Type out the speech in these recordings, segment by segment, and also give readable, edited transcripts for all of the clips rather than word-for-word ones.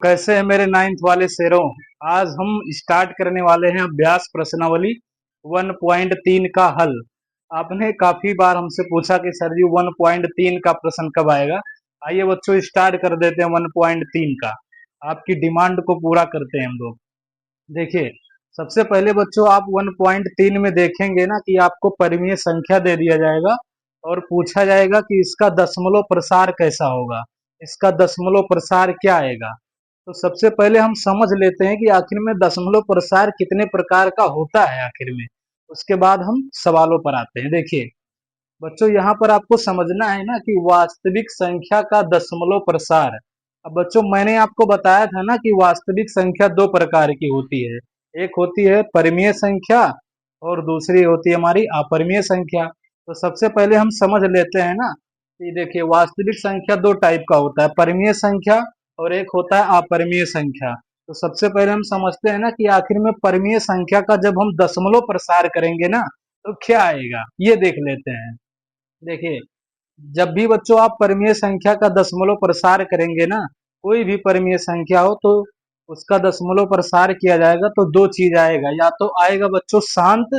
कैसे हैं मेरे नाइन्थ वाले शेरों। आज हम स्टार्ट करने वाले हैं अभ्यास प्रश्नावली 1.3 का हल। आपने काफी बार हमसे पूछा कि सर जी 1.3 का प्रश्न कब आएगा। आइए बच्चों स्टार्ट कर देते हैं 1.3 का। आपकी डिमांड को पूरा करते हैं हम लोग। देखिए, सबसे पहले बच्चों आप 1.3 में देखेंगे ना कि आपको परिमेय संख्या दे दिया जाएगा और पूछा जाएगा कि इसका दशमलव प्रसार कैसा होगा, इसका दशमलव प्रसार क्या आएगा। तो सबसे पहले हम समझ लेते हैं कि आखिर में दशमलव प्रसार कितने प्रकार का होता है आखिर में। उसके बाद हम सवालों पर आते हैं। देखिए बच्चों, यहाँ पर आपको समझना है ना कि वास्तविक संख्या का दशमलव प्रसार। अब बच्चों मैंने आपको बताया था ना कि वास्तविक संख्या दो प्रकार की होती है। एक होती है परिमेय संख्या और दूसरी होती है हमारी अपरिमेय संख्या। तो सबसे पहले हम समझ लेते हैं ना कि देखिए वास्तविक संख्या दो टाइप का होता है, परिमेय संख्या और एक होता है अपरिमेय संख्या। तो सबसे पहले हम समझते हैं ना कि आखिर में परिमेय संख्या का जब हम दशमलव प्रसार करेंगे ना तो क्या आएगा, ये देख लेते हैं। देखिए, जब भी बच्चों आप परिमेय संख्या का दशमलव प्रसार करेंगे ना, कोई भी परिमेय संख्या हो तो उसका दशमलव प्रसार किया जाएगा तो दो चीज आएगा, या तो आएगा बच्चों शांत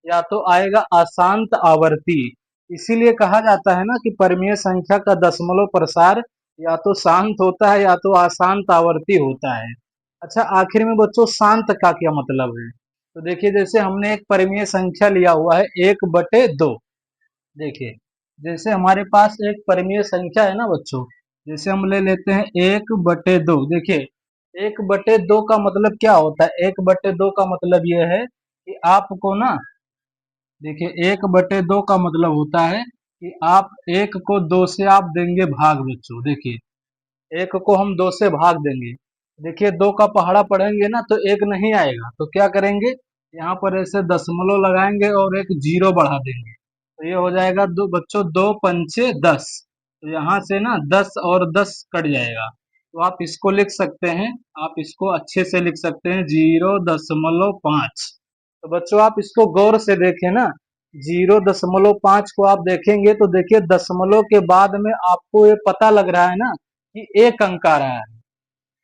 या तो आएगा अशांत आवर्ती। इसीलिए कहा जाता है ना कि परिमेय संख्या का दशमलव प्रसार या तो शांत होता है या तो अशांत आवर्ती होता है। अच्छा, आखिर में बच्चों शांत का क्या मतलब है। तो देखिए, जैसे हमने एक परिमेय संख्या लिया हुआ है 1/2। देखिए, जैसे हमारे पास एक परिमेय संख्या है ना बच्चों, जैसे हम ले लेते हैं 1/2। देखिए, 1/2 का मतलब क्या होता है। 1/2 का मतलब यह है कि आपको ना, देखिए 1/2 का मतलब होता है कि आप एक को दो से आप देंगे भाग बच्चों। देखिए, एक को हम दो से भाग देंगे। देखिए, दो का पहाड़ा पढ़ेंगे ना तो एक नहीं आएगा, तो क्या करेंगे, यहाँ पर ऐसे दशमलव लगाएंगे और एक जीरो बढ़ा देंगे। तो ये हो जाएगा दो बच्चों, 2×5 = 10। तो यहाँ से ना 10 और 10 कट जाएगा। तो आप इसको लिख सकते हैं, आप इसको अच्छे से लिख सकते हैं 0.5। तो बच्चों आप इसको गौर से देखें ना, 0.5 को आप देखेंगे तो देखिए दशमलव के बाद में आपको ये पता लग रहा है ना कि एक अंक आ रहा है।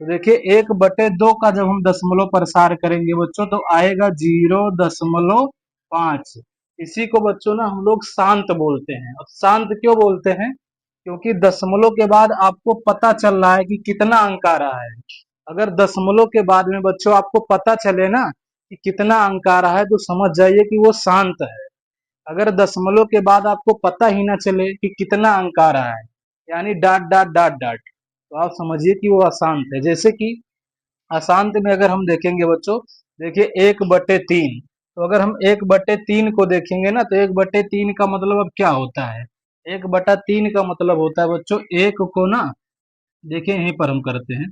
तो देखिए 1/2 का जब हम दशमलव प्रसार करेंगे बच्चों तो आएगा 0.5। इसी को बच्चों ना हम लोग शांत बोलते हैं। और शांत क्यों बोलते हैं, क्योंकि दशमलव के बाद आपको पता चल रहा है कि कितना अंक आ रहा है। अगर दशमलव के बाद में बच्चों आपको पता चले ना कि कितना अंक आ रहा है तो समझ जाइए कि वो शांत है। अगर दशमलव के बाद आपको पता ही ना चले कि कितना अंक आ रहा है, यानी डॉट डॉट डॉट डॉट, तो आप समझिए कि वो अशांत है। जैसे कि अशांत में अगर हम देखेंगे बच्चों, देखिए 1/3। तो अगर हम 1/3 को देखेंगे ना तो 1/3 का मतलब अब क्या होता है। 1/3 का मतलब होता है बच्चों एक को ना, देखिए यहीं पर हम करते हैं।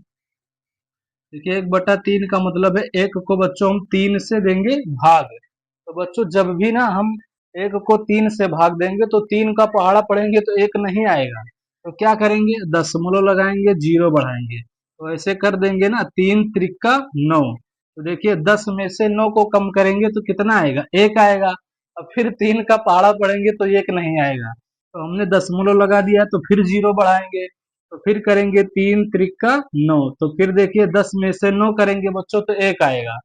देखिए 1/3 का मतलब है एक को बच्चों हम 3 से देंगे भाग। तो बच्चों जब भी ना हम एक को 3 से भाग देंगे तो 3 का पहाड़ा पढ़ेंगे तो एक नहीं आएगा। तो क्या करेंगे, दशमलव लगाएंगे, जीरो बढ़ाएंगे। तो ऐसे कर देंगे ना, 3×3 = 9। तो देखिए 10 में से 9 को कम करेंगे तो कितना आएगा, एक आएगा। अब फिर 3 का पहाड़ा पढ़ेंगे तो एक नहीं आएगा। तो हमने दशमलव लगा दिया तो फिर जीरो बढ़ाएंगे। तो फिर करेंगे 3×3 = 9। तो फिर देखिए 10 में से 9 करेंगे बच्चों तो एक आएगा।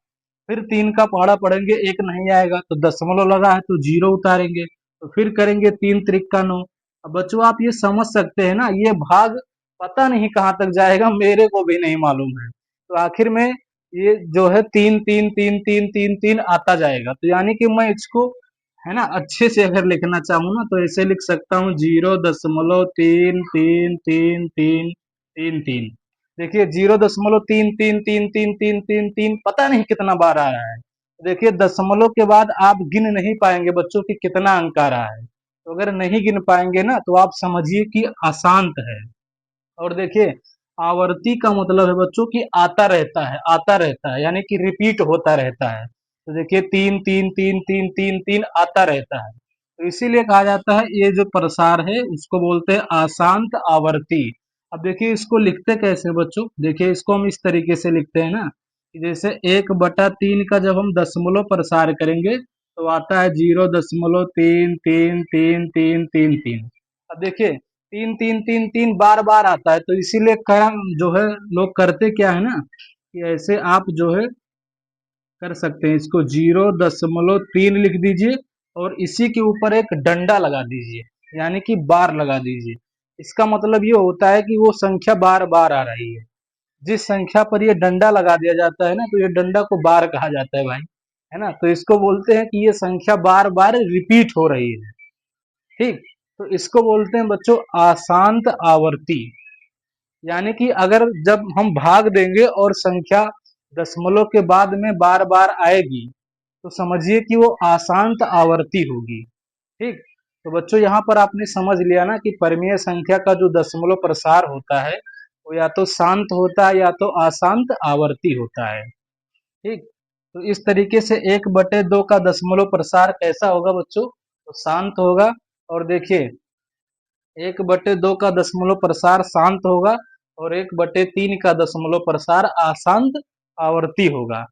फिर 3 का पहाड़ा पढ़ेंगे एक नहीं आएगा, तो दशमलव लगा है तो जीरो उतारेंगे। तो फिर करेंगे 3×3 = 9। अब बच्चों आप ये समझ सकते हैं ना, ये भाग पता नहीं कहाँ तक जाएगा, मेरे को भी नहीं मालूम है। तो आखिर में ये जो है 3 3 3 3 3 3 आता जाएगा। तो यानी कि मैं इसको है ना अच्छे से अगर लिखना चाहूँ ना तो ऐसे लिख सकता हूँ 0.3 3 3 3 3 3 3। देखिए 0.3 3 3 3 3 3 3 पता नहीं कितना बार आ रहा है। देखिए दशमलव के बाद आप गिन नहीं पाएंगे बच्चों की कितना अंक आ रहा है। तो अगर नहीं गिन पाएंगे ना तो आप समझिए कि अशांत है। और देखिए आवर्ती का मतलब है बच्चों की आता रहता है, आता रहता है, यानी कि रिपीट होता रहता है। तो देखिए 3 3 3 3 3 3 आता रहता है। तो इसीलिए कहा जाता है ये जो प्रसार है उसको बोलते हैं अशांत आवर्ती। अब देखिए इसको लिखते कैसे बच्चों, देखिए इसको हम इस तरीके से लिखते हैं ना कि जैसे 1/3 का जब हम दशमलव प्रसार करेंगे तो आता है 0.3 3 3 3 3 3 3। अब देखिए तीन तीन तीन तीन बार बार आता है, तो इसीलिए क्या जो है लोग करते क्या है ना कि ऐसे आप जो है कर सकते हैं, इसको 0.3 लिख दीजिए और इसी के ऊपर एक डंडा लगा दीजिए, यानी कि बार लगा दीजिए। इसका मतलब ये होता है कि वो संख्या बार बार आ रही है। जिस संख्या पर ये डंडा लगा दिया जाता है ना, तो ये डंडा को बार कहा जाता है भाई, है ना। तो इसको बोलते हैं कि ये संख्या बार बार रिपीट हो रही है। ठीक, तो इसको बोलते हैं बच्चों अशांत आवर्ती। यानी कि अगर जब हम भाग देंगे और संख्या दशमलव के बाद में बार बार आएगी, तो समझिए कि वो अशांत आवर्ती होगी। ठीक, तो बच्चों यहाँ पर आपने समझ लिया ना कि परिमेय संख्या का जो दशमलव प्रसार होता है वो या तो शांत होता है या तो अशांत आवर्ती होता है। ठीक, तो इस तरीके से 1/2 का दशमलव प्रसार कैसा होगा बच्चों, तो शांत होगा। और देखिए 1/2 का दशमलव प्रसार शांत होगा और 1/3 का दशमलव प्रसार अशांत आवर्ती होगा।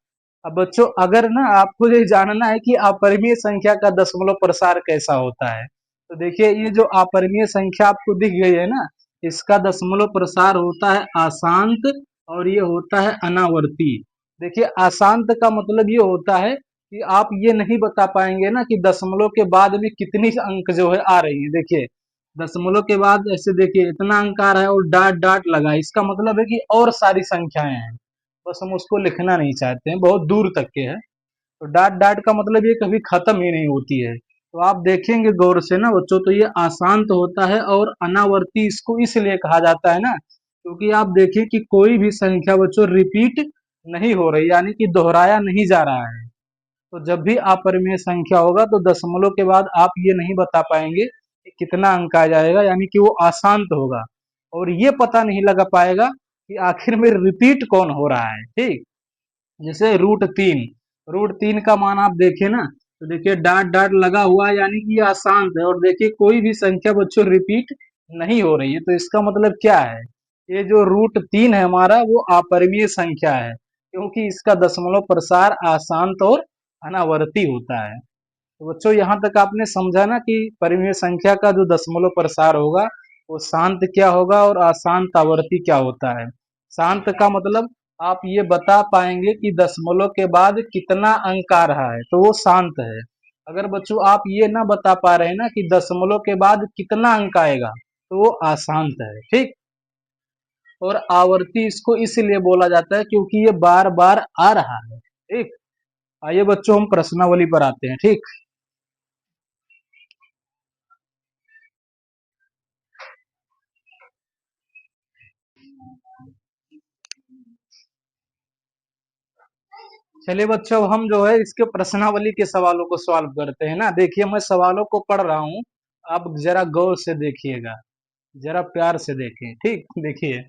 अब बच्चों अगर ना आपको ये जानना है कि अपरिमेय संख्या का दशमलव प्रसार कैसा होता है, तो देखिए ये जो अपरिमेय संख्या आपको दिख गई है ना, इसका दशमलव प्रसार होता है अशांत और ये होता है अनावर्ती। देखिए अशांत का मतलब ये होता है कि आप ये नहीं बता पाएंगे ना कि दशमलव के बाद में कितनी अंक जो है आ रही है। देखिए दशमलव के बाद ऐसे देखिए इतना अंक आ रहा है और डाट डाट लगा है, इसका मतलब है कि और सारी संख्याएं हैं, बस हम उसको लिखना नहीं चाहते हैं, बहुत दूर तक के है। तो डाट डाट का मतलब ये कभी खत्म ही नहीं होती है। तो आप देखेंगे गौर से ना बच्चों, तो ये अशांत होता है और अनावर्ती इसको इसलिए कहा जाता है ना, क्योंकि आप देखिए कि कोई भी संख्या बच्चों रिपीट नहीं हो रही, यानी कि दोहराया नहीं जा रहा है। तो जब भी अपरिमेय संख्या होगा तो दशमलव के बाद आप ये नहीं बता पाएंगे कि कितना अंक आ जाएगा, यानी कि वो अशांत होगा और ये पता नहीं लगा पाएगा कि आखिर में रिपीट कौन हो रहा है। ठीक, जैसे रूट तीन का मान आप देखें ना, तो देखिए डाट डाट लगा हुआ है, यानी कि ये अशांत है। और देखिए कोई भी संख्या बच्चों रिपीट नहीं हो रही है, तो इसका मतलब क्या है, ये जो रूट 3 है हमारा वो अपरिमेय संख्या है, क्योंकि इसका दशमलव प्रसार अशांत और अनावर्ती होता है। तो बच्चों यहाँ तक आपने समझा ना कि परिमेय संख्या का जो दशमलव प्रसार होगा वो शांत क्या होगा और अशांत आवर्ती क्या होता है। शांत का मतलब आप ये बता पाएंगे कि दशमलव के बाद कितना अंक आ रहा है, तो वो शांत है। अगर बच्चों आप ये ना बता पा रहे हैं ना कि दशमलव के बाद कितना अंक आएगा, तो वो अशांत है। ठीक, और आवर्ती इसको इसलिए बोला जाता है क्योंकि ये बार बार आ रहा है। ठीक, आइए बच्चों हम प्रश्नावली पर आते हैं। ठीक, चलिए बच्चों हम जो है इसके प्रश्नावली के सवालों को सॉल्व करते हैं ना। देखिए मैं सवालों को पढ़ रहा हूँ, आप जरा गौर से देखिएगा, जरा प्यार से देखें। ठीक, देखिए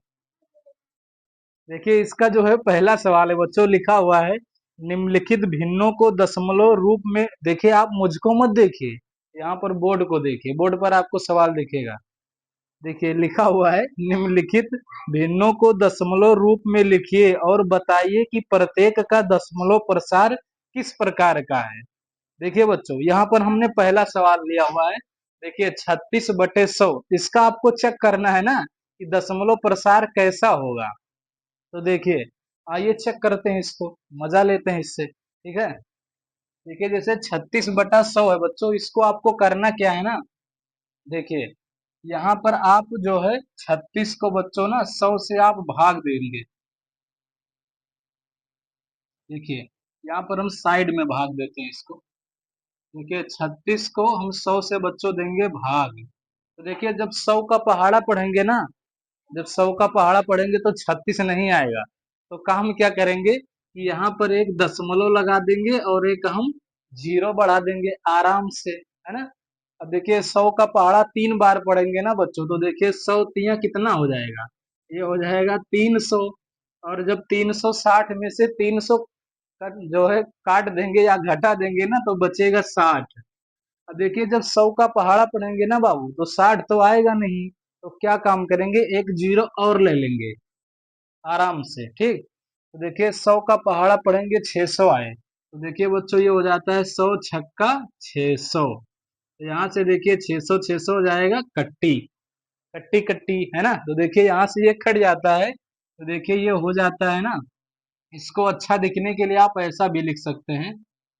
देखिए इसका जो है पहला सवाल है बच्चों, लिखा हुआ है निम्नलिखित भिन्नों को दशमलव रूप में। देखिए आप मुझको मत देखिए, यहाँ पर बोर्ड को देखिए, बोर्ड पर आपको सवाल दिखेगा। देखिए लिखा हुआ है निम्नलिखित भिन्नों को दशमलव रूप में लिखिए और बताइए कि प्रत्येक का दशमलव प्रसार किस प्रकार का है। देखिए बच्चों यहाँ पर हमने पहला सवाल लिया हुआ है, देखिए 36/100, इसका आपको चेक करना है ना कि दशमलव प्रसार कैसा होगा। तो देखिए आइए चेक करते हैं इसको, मजा लेते हैं इससे। ठीक है, देखिए जैसे 36/100 है बच्चों, इसको आपको करना क्या है ना, देखिए यहाँ पर आप जो है 36 को बच्चों ना 100 से आप भाग देंगे। देखिए यहाँ पर हम साइड में भाग देते हैं इसको। देखिए 36 को हम 100 से बच्चों देंगे भाग, तो देखिए जब 100 का पहाड़ा पढ़ेंगे ना, जब 100 का पहाड़ा पढ़ेंगे तो 36 नहीं आएगा। तो काम क्या करेंगे कि यहाँ पर एक दशमलव लगा देंगे और एक हम जीरो बढ़ा देंगे आराम से, है ना। अब देखिए 100 का पहाड़ा 3 बार पढ़ेंगे ना बच्चों, तो देखिए 100 कितना हो जाएगा, ये हो जाएगा 300। और जब 360 में से 300 का जो है काट देंगे या घटा देंगे ना, तो बचेगा 60। अब देखिए जब 100 का पहाड़ा पढ़ेंगे ना बाबू, तो 60 तो आएगा नहीं, तो क्या काम करेंगे, एक जीरो और ले लेंगे आराम से। ठीक, तो देखिए 100 का पहाड़ा पढ़ेंगे 600 आए, तो देखिए बच्चों ये हो जाता है 100 छक्का 600। तो यहाँ से देखिए 600 600 हो जाएगा कट्टी। कट्टी कट्टी है ना। तो देखिए यहाँ से ये कट जाता है, तो देखिए ये हो जाता है ना। इसको अच्छा दिखने के लिए आप ऐसा भी लिख सकते हैं।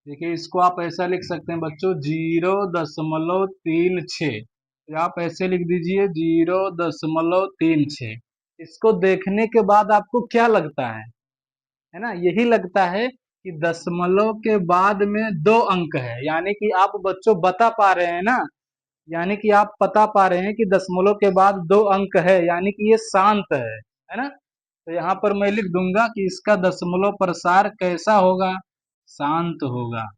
देखिए इसको आप ऐसा लिख सकते हैं बच्चों, 0.36। तो आप ऐसे लिख दीजिए 0.36। इसको देखने के बाद आपको क्या लगता है ना, यही लगता है कि दशमलव के बाद में दो अंक है, यानी कि आप बच्चों बता पा रहे हैं ना, यानी कि आप बता पा रहे हैं कि दशमलव के बाद दो अंक है, यानी कि ये शांत है ना। तो यहाँ पर मैं लिख दूंगा कि इसका दशमलव प्रसार कैसा होगा, शांत होगा,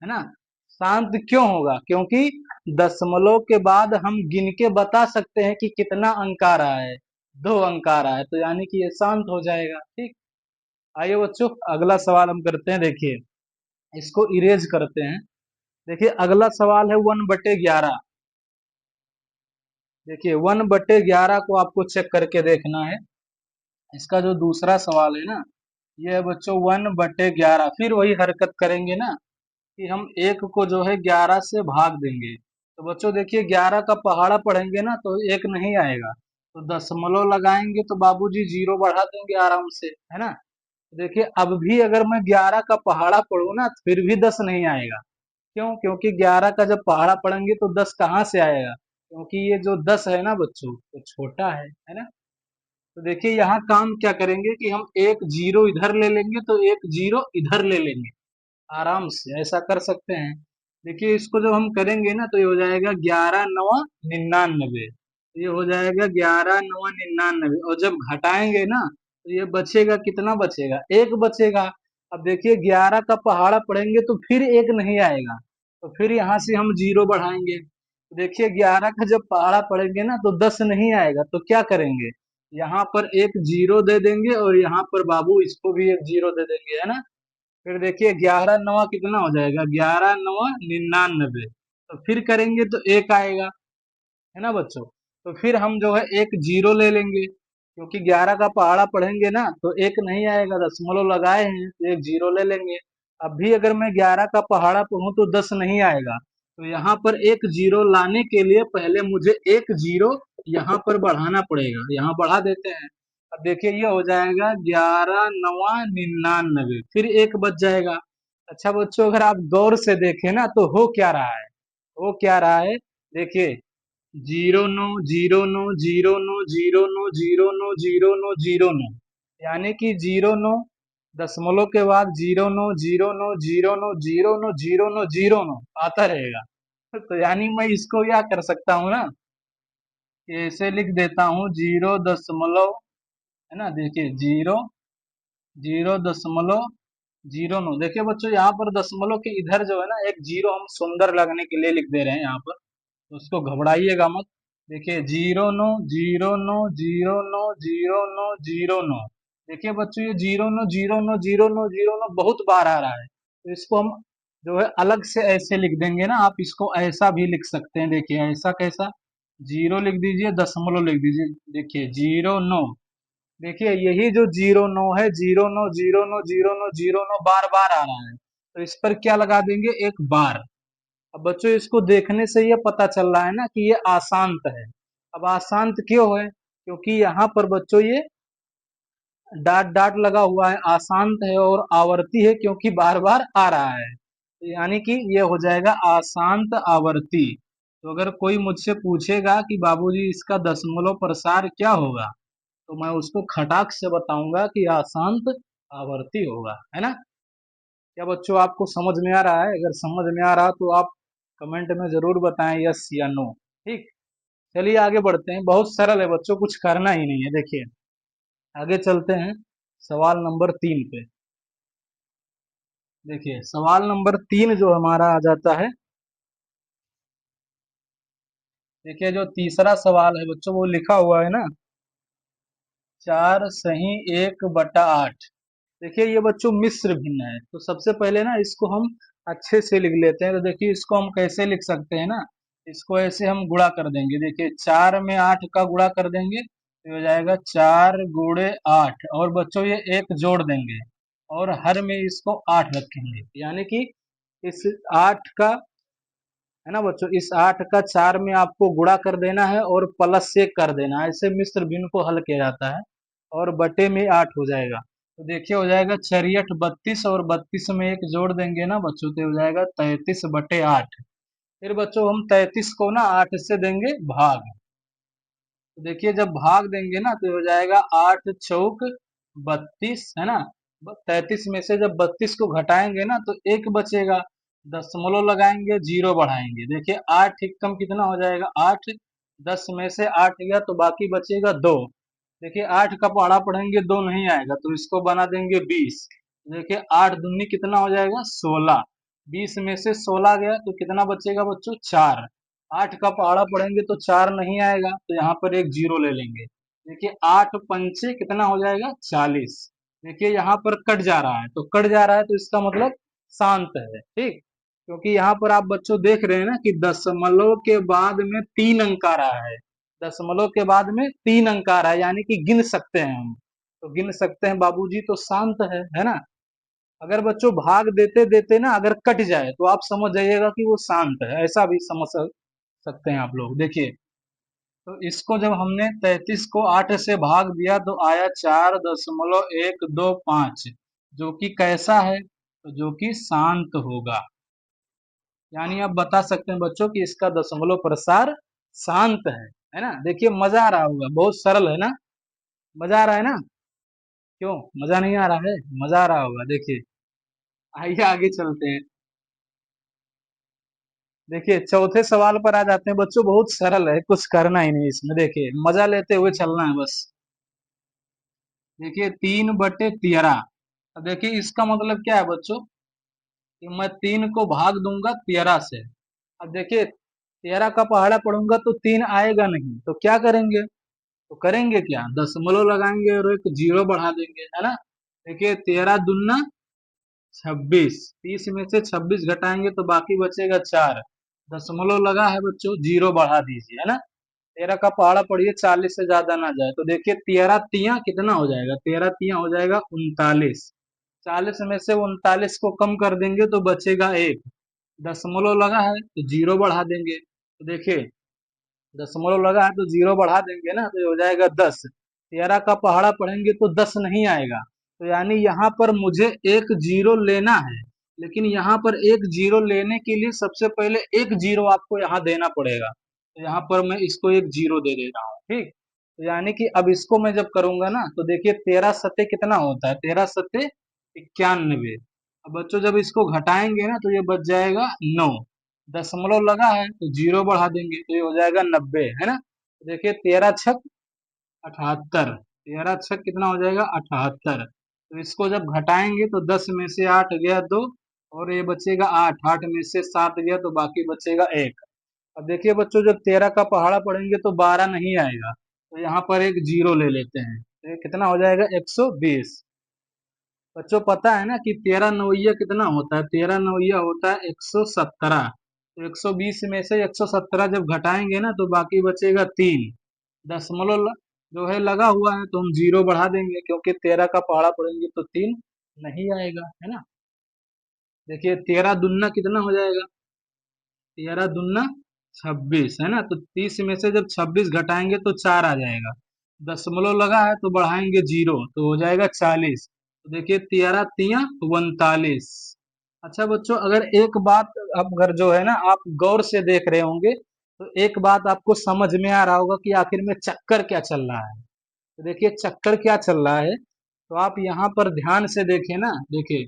है ना। शांत क्यों होगा, क्योंकि दशमलव के बाद हम गिन के बता सकते हैं कि कितना अंक आ रहा है, दो अंक आ रहा है, तो यानी कि ये शांत हो जाएगा। ठीक, आइए बच्चों अगला सवाल हम करते हैं। देखिए इसको इरेज करते हैं। देखिए अगला सवाल है 1/11। देखिए 1/11 को आपको चेक करके देखना है। इसका जो दूसरा सवाल है ना, ये है बच्चों 1/11। फिर वही हरकत करेंगे ना कि हम एक को जो है 11 से भाग देंगे। तो बच्चों देखिए 11 का पहाड़ा पढ़ेंगे ना तो एक नहीं आएगा, तो दशमलव लगाएंगे तो बाबूजी जीरो बढ़ा देंगे आराम से, है ना। तो देखिए अब भी अगर मैं 11 का पहाड़ा पढ़ूं ना फिर भी 10 नहीं आएगा। क्यों, क्योंकि 11 का जब पहाड़ा पढ़ेंगे तो 10 कहाँ से आएगा, क्योंकि ये जो 10 है ना बच्चों तो छोटा है ना। तो देखिए यहाँ काम क्या करेंगे कि हम एक जीरो इधर ले लेंगे तो एक जीरो इधर ले लेंगे, आराम से ऐसा कर सकते हैं। देखिए इसको जब हम करेंगे ना तो ये हो जाएगा 11×9 = 99। ये हो जाएगा 11×9 = 99, और जब घटाएंगे ना तो ये बचेगा, कितना बचेगा, एक बचेगा। अब देखिए 11 का पहाड़ा पढ़ेंगे तो फिर एक नहीं आएगा, तो फिर यहाँ से हम जीरो बढ़ाएंगे। तो देखिए 11 का जब पहाड़ा पढ़ेंगे ना तो 10 नहीं आएगा, तो क्या करेंगे, यहाँ पर एक जीरो दे देंगे और यहाँ पर बाबू इसको भी एक जीरो दे देंगे, है ना। फिर देखिए 11×9 कितना हो जाएगा, 11×9 = 99। तो फिर करेंगे तो एक आएगा, है ना बच्चों। तो फिर हम जो है एक जीरो ले लेंगे, क्योंकि 11 का पहाड़ा पढ़ेंगे ना तो एक नहीं आएगा, दशमलव लगाए हैं तो एक जीरो ले लेंगे। अब भी अगर मैं 11 का पहाड़ा पढ़ूं तो 10 नहीं आएगा, तो यहाँ पर एक जीरो लाने के लिए पहले मुझे एक जीरो यहाँ पर बढ़ाना पड़ेगा, यहाँ बढ़ा देते हैं। अब देखिए ये हो जाएगा 11×9 = 99, फिर एक बच जाएगा। अच्छा बच्चों अगर आप गौर से देखें ना तो हो क्या रहा है, हो क्या रहा है, देखिए 0×9 0×9 0×9 0×9 0×9 0×9, यानी कि 0×9 दशमलव के बाद 0×9 0×9 0×9 0×9 0×9 आता रहेगा। तो यानी मैं इसको क्या कर सकता हूँ ना, कि ऐसे लिख देता हूँ 0 है ना। देखिए 0.09। देखिए बच्चों यहाँ पर दशमलव के इधर जो है ना एक जीरो हम सुंदर लगने के लिए लिख दे रहे हैं यहाँ पर, तो उसको घबराइएगा मत। देखिए 0×9 0×9 0×9 0×9 0×9। देखिए बच्चों ये 0×9 0×9 0×9 0×9 बहुत बार आ रहा है, तो इसको हम जो है अलग से ऐसे लिख देंगे ना, आप इसको ऐसा भी लिख सकते हैं। देखिए ऐसा कैसा, जीरो लिख दीजिए दशमलव लिख दीजिए, देखिए 0×9। देखिए यही जो 0×9 है, 0×9 0×9 0×9 बार बार आ रहा है, तो इस पर क्या लगा देंगे, एक बार। अब बच्चों इसको देखने से ये पता चल रहा है ना कि ये अशांत है। अब अशांत क्यों है, क्योंकि यहाँ पर बच्चों ये डाट डाट लगा हुआ है, अशांत है और आवर्ती है क्योंकि बार बार आ रहा है, तो यानी कि ये हो जाएगा अशांत आवर्ती। तो अगर कोई मुझसे पूछेगा कि बाबूजी इसका दशमलव प्रसार क्या होगा, तो मैं उसको खटाक से बताऊंगा कि अशांत आवर्ती होगा, है ना। क्या बच्चों आपको समझ में आ रहा है, अगर समझ में आ रहा तो आप कमेंट में जरूर बताएं यस या नो। ठीक, चलिए आगे बढ़ते हैं, बहुत सरल है बच्चों, कुछ करना ही नहीं है। देखिए आगे चलते हैं सवाल नंबर 3 पे। देखिए सवाल नंबर 3 जो हमारा आ जाता है, देखिए जो तीसरा सवाल है बच्चों वो लिखा हुआ है ना 4 सही 1/8। देखिए ये बच्चों मिश्र भिन्न है, तो सबसे पहले ना इसको हम अच्छे से लिख लेते हैं। तो देखिए इसको हम कैसे लिख सकते हैं ना, इसको ऐसे हम गुणा कर देंगे। देखिए 4 में 8 का गुणा कर देंगे तो हो जाएगा 4×8, और बच्चों ये एक जोड़ देंगे और हर में इसको 8 रखेंगे, यानी कि इस 8 का है ना बच्चों। इस 8 का 4 में आपको गुणा कर देना है और प्लस से कर देना है, ऐसे मिश्र भिन्न को हल किया जाता है और बटे में 8 हो जाएगा। तो देखिए हो जाएगा 4 32 और 32 में एक जोड़ देंगे ना बच्चों तो हो जाएगा 33/8। फिर बच्चों हम 33 को ना 8 से देंगे भाग। तो देखिए जब भाग देंगे ना तो हो जाएगा 8 चौक 32, है ना। 33 में से जब 32 को घटाएंगे ना तो एक बचेगा, दशमलव लगाएंगे, जीरो बढ़ाएंगे। देखिए 8 कम कितना हो जाएगा, 8। 10 में से 8 गया तो बाकी बचेगा 2। देखिए 8 का पहाड़ा पढ़ेंगे 2 नहीं आएगा तो इसको बना देंगे 20। देखिए 8 दूनी कितना हो जाएगा, 16। 20 में से 16 गया तो कितना बचेगा बच्चों, 4। 8 का पहाड़ा पढ़ेंगे तो 4 नहीं आएगा तो यहाँ पर एक जीरो ले लेंगे। देखिए 8 पंचे कितना हो जाएगा, 40। देखिए यहाँ पर कट जा रहा है, तो कट जा रहा है तो इसका मतलब शांत है, ठीक। क्योंकि यहाँ पर आप बच्चों देख रहे हैं ना कि दशमलव के बाद में 3 अंक आ रहा है। दशमलव के बाद में 3 अंक आ रहा है, यानी कि गिन सकते हैं हम। तो गिन सकते हैं बाबूजी, तो शांत है ना। अगर बच्चों भाग देते देते ना अगर कट जाए तो आप समझ जाइएगा कि वो शांत है, ऐसा भी समझ सकते हैं आप लोग। देखिए तो इसको जब हमने 33 को 8 से भाग दिया तो आया 4.125, जो कि कैसा है, तो जो कि शांत होगा। यानी आप बता सकते हैं बच्चों कि इसका दशमलव प्रसार शांत है ना। देखिए मजा आ रहा होगा, बहुत सरल है ना। मजा आ रहा है ना, क्यों मजा नहीं आ रहा है, मजा आ रहा होगा। देखिए आइए आगे चलते हैं। देखिए चौथे सवाल पर आ जाते हैं बच्चों, बहुत सरल है, कुछ करना ही नहीं इसमें, देखिए मजा लेते हुए चलना है बस। देखिए 3/13। अब देखिए इसका मतलब क्या है बच्चों, कि मैं 3 को भाग दूंगा 13 से। अब देखिए 13 का पहाड़ा पढ़ूंगा तो 3 आएगा नहीं, तो क्या करेंगे, तो करेंगे क्या, दशमलव लगाएंगे और एक जीरो बढ़ा देंगे, है ना। देखिए 13 दूना 26, 30 में से 26 घटाएंगे तो बाकी बचेगा 4। दशमलव लगा है बच्चों, जीरो बढ़ा दीजिए, है ना। 13 का पहाड़ा पढ़िए 40 से ज्यादा ना जाए, तो देखिए 13 तिया कितना हो जाएगा, 13 तिया हो जाएगा 39। 40 में से 39 को कम कर देंगे तो बचेगा 1। दशमलव लगा है तो जीरो बढ़ा देंगे, तो देखिए दशमलव लगा है तो जीरो बढ़ा देंगे ना तो ये हो जाएगा 10। 13 का पहाड़ा पढ़ेंगे तो 10 नहीं आएगा, तो यानी यहाँ पर मुझे एक जीरो लेना है। लेकिन यहाँ पर एक जीरो लेने के लिए सबसे पहले एक जीरो आपको यहाँ देना पड़ेगा, तो यहाँ पर मैं इसको एक जीरो दे दे रहा हूँ, ठीक। तो यानी कि अब इसको मैं जब करूंगा ना तो देखिए 13 सत्ते कितना होता है, 13 सत्ते 91। अब बच्चों जब इसको घटाएंगे ना तो ये बच जाएगा 9। दशमलव लगा है तो जीरो बढ़ा देंगे तो ये हो जाएगा 90, है ना। तो देखिए 13 छक 78। 13 छक कितना हो जाएगा, 78। तो इसको जब घटाएंगे तो 10 में से 8 गया 2 और ये बचेगा 8। 8 में से 7 गया तो बाकी बचेगा 1। अब देखिए बच्चों जब 13 का पहाड़ा पढ़ेंगे तो 12 नहीं आएगा, तो यहाँ पर एक जीरो ले लेते हैं, तो ये कितना हो जाएगा, 120। बच्चों पता है ना कि 13 नवैया कितना होता है, 13 नवैया होता है 117। तो 120 में से 117 जब घटाएंगे ना तो बाकी बचेगा 3। दशमलव जो है लगा हुआ है तो हम जीरो बढ़ा देंगे, क्योंकि 13 का पहाड़ा पढ़ेंगे तो 3 नहीं आएगा, है ना। देखिए 13 दुन्ना कितना हो जाएगा, 13 दुन्ना 26, है ना। तो 30 में से जब 26 घटाएंगे तो 4 आ जाएगा। दशमलव लगा है तो बढ़ाएंगे जीरो तो हो जाएगा 40। तो देखिए 13 तिया 39। अच्छा बच्चों अगर एक बात, अब अगर जो है ना आप गौर से देख रहे होंगे तो एक बात आपको समझ में आ रहा होगा कि आखिर में चक्कर क्या चल रहा है। तो देखिए चक्कर क्या चल रहा है, तो आप यहाँ पर ध्यान से देखें ना। देखिए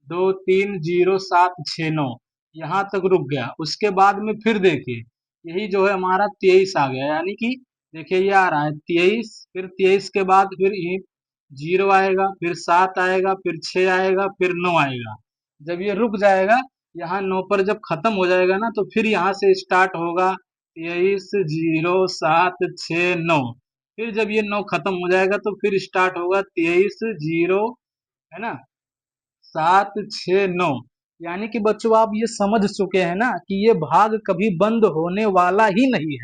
2 3 0 7 6 9 यहाँ तक रुक गया, उसके बाद में फिर देखिए यही जो है हमारा 23 आ गया, यानी कि देखिए ये आ रहा है 23, फिर 23 के बाद फिर ये जीरो आएगा, फिर 7 आएगा, फिर 6 आएगा, फिर 9 आएगा। जब ये रुक जाएगा, यहाँ 9 पर जब खत्म हो जाएगा ना तो फिर यहाँ से स्टार्ट होगा 23 0 7 6 9। फिर जब ये 9 खत्म हो जाएगा तो फिर स्टार्ट होगा 23 0, है ना, 7 6 9। यानी कि बच्चों आप ये समझ चुके हैं ना कि ये भाग कभी बंद होने वाला ही नहीं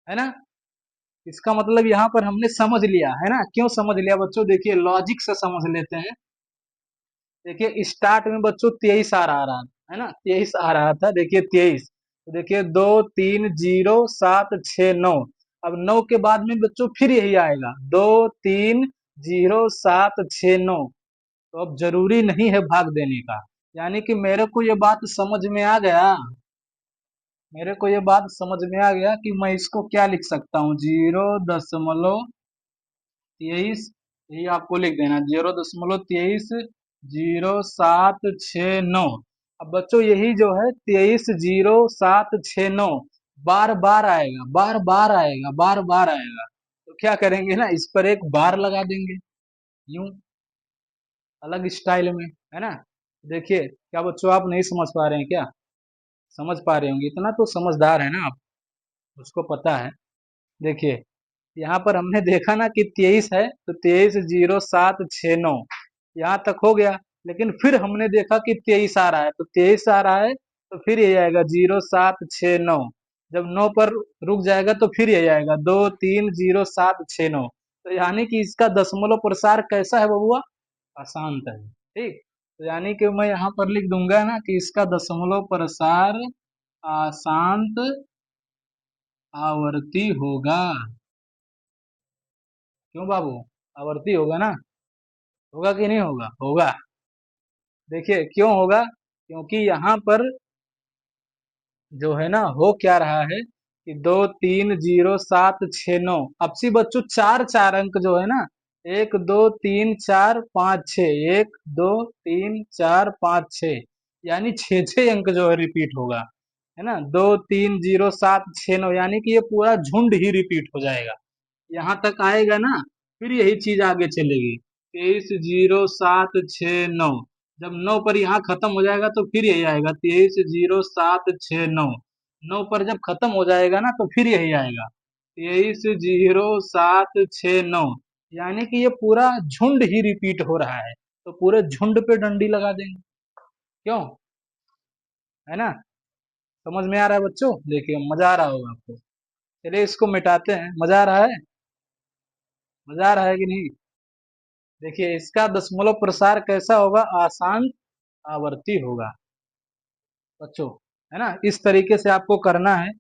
है ना। इसका मतलब यहाँ पर हमने समझ लिया है ना, क्यों समझ लिया बच्चों, देखिए लॉजिक से समझ लेते हैं। देखिए स्टार्ट में बच्चों 23 आ रहा है ना, 23 आ रहा था, देखिए 23। तो देखिए 2 3 0 7 6 9। अब 9 के बाद में बच्चों फिर यही आएगा 2 3 0 7 6 9। तो अब जरूरी नहीं है भाग देने का, यानी कि मेरे को ये बात समझ में आ गया कि मैं इसको क्या लिख सकता हूँ, 0.23, यही आपको लिख देना 0.23 0 7 6 9। अब बच्चों यही जो है 23 0 7 6 9 बार बार आएगा, बार बार आएगा, बार बार आएगा। तो क्या करेंगे ना, इस पर एक बार लगा देंगे यूं, अलग स्टाइल में, है ना। देखिए क्या बच्चों, आप नहीं समझ पा रहे हैं क्या? समझ पा रहे होंगे, इतना तो समझदार है ना आप, उसको पता है। देखिए यहाँ पर हमने देखा ना कि 23 है, तो 23 0 7 6 9 यहाँ तक हो गया। लेकिन फिर हमने देखा कि 23 आ रहा है, तो 23 आ रहा है, तो फिर ये आएगा 0 7 6 9। जब 9 पर रुक जाएगा तो फिर ये आएगा 2 3 0 7 6 9। तो यानी कि इसका दशमलव प्रसार कैसा है बबुआ? अशांत है। ठीक, तो यानी कि मैं यहाँ पर लिख दूंगा ना कि इसका दशमलव प्रसार अशांत आवर्ती होगा। क्यों बाबू? आवर्ती होगा ना? होगा कि नहीं होगा? होगा। देखिए क्यों होगा, क्योंकि यहाँ पर जो है ना हो क्या रहा है कि 2 3 0 7 6 9। अब सी बच्चों चार चार अंक जो है ना, 1 2 3 4 5 6, 1 2 3 4 5 6, यानी 6 6 अंक जो है रिपीट होगा, है ना। 2 3 0 7 6 9, यानी कि ये पूरा झुंड ही रिपीट हो जाएगा। यहाँ तक आएगा ना, फिर यही चीज आगे चलेगी 23 0 7 6 9। जब 9 पर यहाँ खत्म हो जाएगा तो फिर यही आएगा 23 0 7 6 9। 9 पर जब खत्म हो जाएगा ना तो फिर यही आएगा 23 0 7 6 9। यानी कि ये पूरा झुंड ही रिपीट हो रहा है, तो पूरे झुंड पे डंडी लगा देंगे। क्यों? है ना? समझ में आ रहा है बच्चों? देखिए मजा आ रहा होगा आपको। चलिए इसको मिटाते हैं। मजा आ रहा है? मजा आ रहा है कि नहीं? देखिए इसका दशमलव प्रसार कैसा होगा? आसान आवर्ती होगा बच्चों, है ना। इस तरीके से आपको करना है।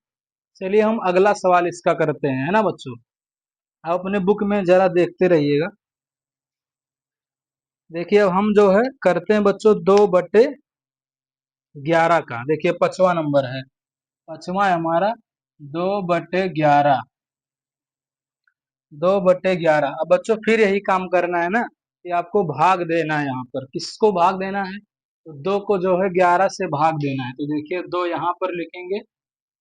चलिए हम अगला सवाल इसका करते हैं, है ना बच्चों। आप अपने बुक में जरा देखते रहिएगा। देखिए अब हम जो है करते हैं बच्चों 2/11 का। देखिए 5वां नंबर है, 5वां है हमारा 2/11। 2/11। अब बच्चों फिर यही काम करना है ना कि आपको भाग देना है। यहाँ पर किसको भाग देना है? तो 2 को जो है 11 से भाग देना है। तो देखिए 2 यहाँ पर लिखेंगे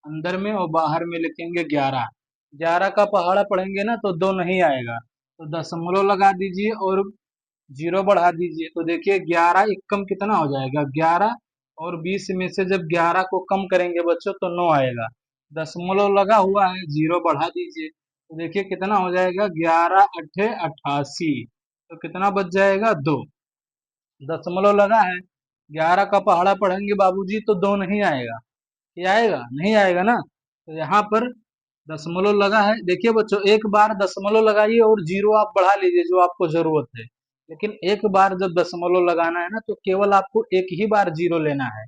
अंदर में और बाहर में लिखेंगे 11। 11 का पहाड़ा पढ़ेंगे ना तो 2 नहीं आएगा, तो दशमलव लगा दीजिए और 0 बढ़ा दीजिए। तो देखिए 11 एक कम कितना हो जाएगा? 11, और 20 में से जब 11 को कम करेंगे बच्चों तो 9 आएगा। दशमलव लगा हुआ है, 0 बढ़ा दीजिए। तो देखिए कितना हो जाएगा? 11 8 88। तो कितना बच जाएगा? 2। दशमलव लगा है, 11 का पहाड़ा पढ़ेंगे बाबूजी तो 2 नहीं आएगा। ये आएगा? नहीं आएगा ना। तो यहाँ पर दशमलव लगा है। देखिए बच्चों एक बार दशमलव लगाइए और 0 आप बढ़ा लीजिए जो आपको जरूरत है। लेकिन एक बार जब दशमलव लगाना है ना तो केवल आपको एक ही बार 0 लेना है।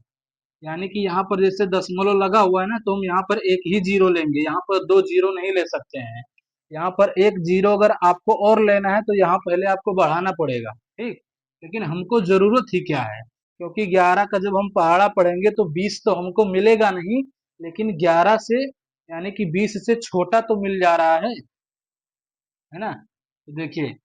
यानी कि यहाँ पर जैसे दशमलव लगा हुआ है ना, तो हम यहाँ पर एक ही 0 लेंगे, यहाँ पर 2 0 नहीं ले सकते हैं। यहाँ पर एक 0 अगर आपको और लेना है तो यहाँ पहले आपको बढ़ाना पड़ेगा। ठीक, लेकिन हमको जरूरत ही क्या है, क्योंकि 11 का जब हम पहाड़ा पढ़ेंगे तो 20 तो हमको मिलेगा नहीं, लेकिन 11 से यानी कि 20 से छोटा तो मिल जा रहा है ना। तो देखिए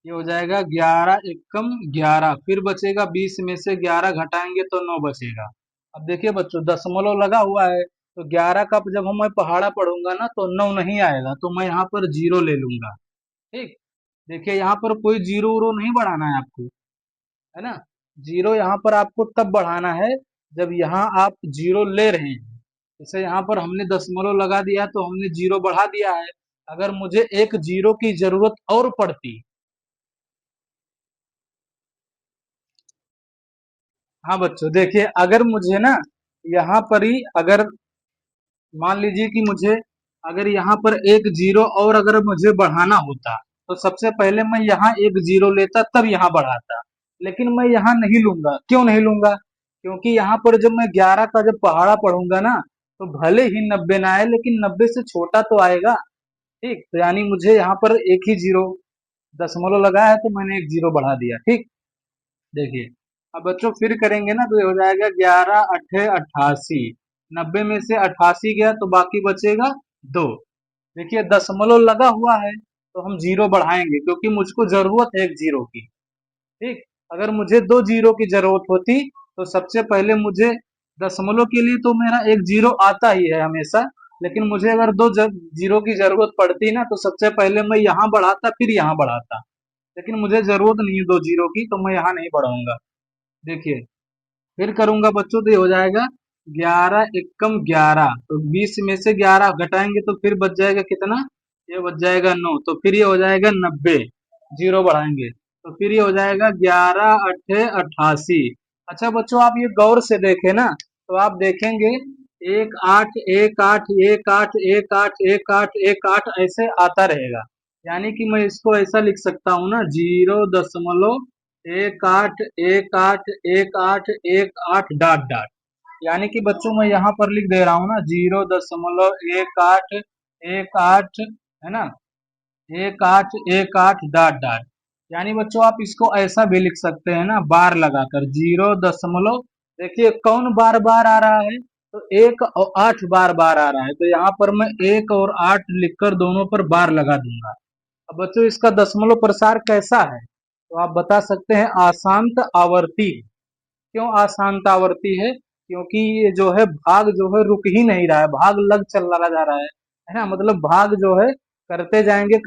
ये हो जाएगा 11 एकम 11, फिर बचेगा 20 में से 11 घटाएंगे तो 9 बचेगा। अब देखिए बच्चों दशमलव लगा हुआ है, तो 11 का जब हम मैं पहाड़ा पढ़ूंगा ना तो 9 नहीं आएगा, तो मैं यहाँ पर 0 ले लूंगा। ठीक, देखिए यहाँ पर कोई 0 उरो नहीं बढ़ाना है आपको, है ना। 0 यहाँ पर आपको तब बढ़ाना है जब यहाँ आप 0 ले रहे हैं। जैसे यहाँ पर हमने दशमलव लगा दिया तो हमने 0 बढ़ा दिया है। अगर मुझे एक 0 की जरूरत और पड़ती, हाँ बच्चों देखिए अगर मुझे ना यहाँ पर ही अगर मान लीजिए कि मुझे अगर यहाँ पर एक 0 और अगर मुझे बढ़ाना होता तो सबसे पहले मैं यहाँ एक 0 लेता तब यहाँ बढ़ाता। लेकिन मैं यहाँ नहीं लूंगा। क्यों नहीं लूंगा? क्योंकि यहाँ पर जब मैं 11 का जब पहाड़ा पढ़ूंगा ना तो भले ही 90 ना आए लेकिन 90 से छोटा तो आएगा। ठीक, तो यानी मुझे यहाँ पर एक ही जीरो दशमलव लगा है तो मैंने एक जीरो बढ़ा दिया। ठीक, देखिए अब बच्चों फिर करेंगे ना तो ये हो जाएगा 11 अट्ठे 88। 90 में से 88 गया तो बाकी बचेगा 2। देखिए दशमलव लगा हुआ है तो हम जीरो बढ़ाएंगे क्योंकि मुझको जरूरत है एक जीरो की। ठीक, अगर मुझे 2 जीरो की जरूरत होती तो सबसे पहले मुझे दशमलव के लिए तो मेरा एक जीरो आता ही है हमेशा, लेकिन मुझे अगर जीरो की जरूरत पड़ती ना तो सबसे पहले मैं यहाँ बढ़ाता फिर यहाँ बढ़ाता, लेकिन मुझे जरूरत नहीं है 2 जीरो की तो मैं यहाँ नहीं बढ़ाऊंगा। देखिए फिर करूंगा बच्चों तो ये हो जाएगा 11 एकम 11, तो 20 में से 11 घटाएंगे तो फिर बच जाएगा कितना, ये बच जाएगा 9, तो फिर ये हो जाएगा 90। जीरो बढ़ाएंगे तो फिर ये हो जाएगा 11 अट्ठे 88। अच्छा बच्चों आप ये गौर से देखें ना तो आप देखेंगे 18 18 18 18 ऐसे आता रहेगा। यानी कि मैं इसको ऐसा लिख सकता हूँ ना 0.18 18 18 यानी कि बच्चों मैं यहाँ पर लिख दे रहा हूँ ना 0.18 18 है ना 18 18 यानी बच्चों आप इसको ऐसा भी लिख सकते हैं ना बार लगाकर 0. देखिए कौन बार बार आ रहा है तो 1 और 8 बार बार आ रहा है, तो यहाँ पर मैं 1 और 8 लिखकर दोनों पर बार लगा दूंगा। अब बच्चों इसका दशमलव प्रसार कैसा है तो आप बता सकते हैं आशांत आवर्ती। क्यों आशांत आवर्ती है, क्योंकि ये जो है भाग जो है रुक ही नहीं रहा है, भाग लग चल रहा जा रहा है ना, मतलब भाग जो है करते जाएंगे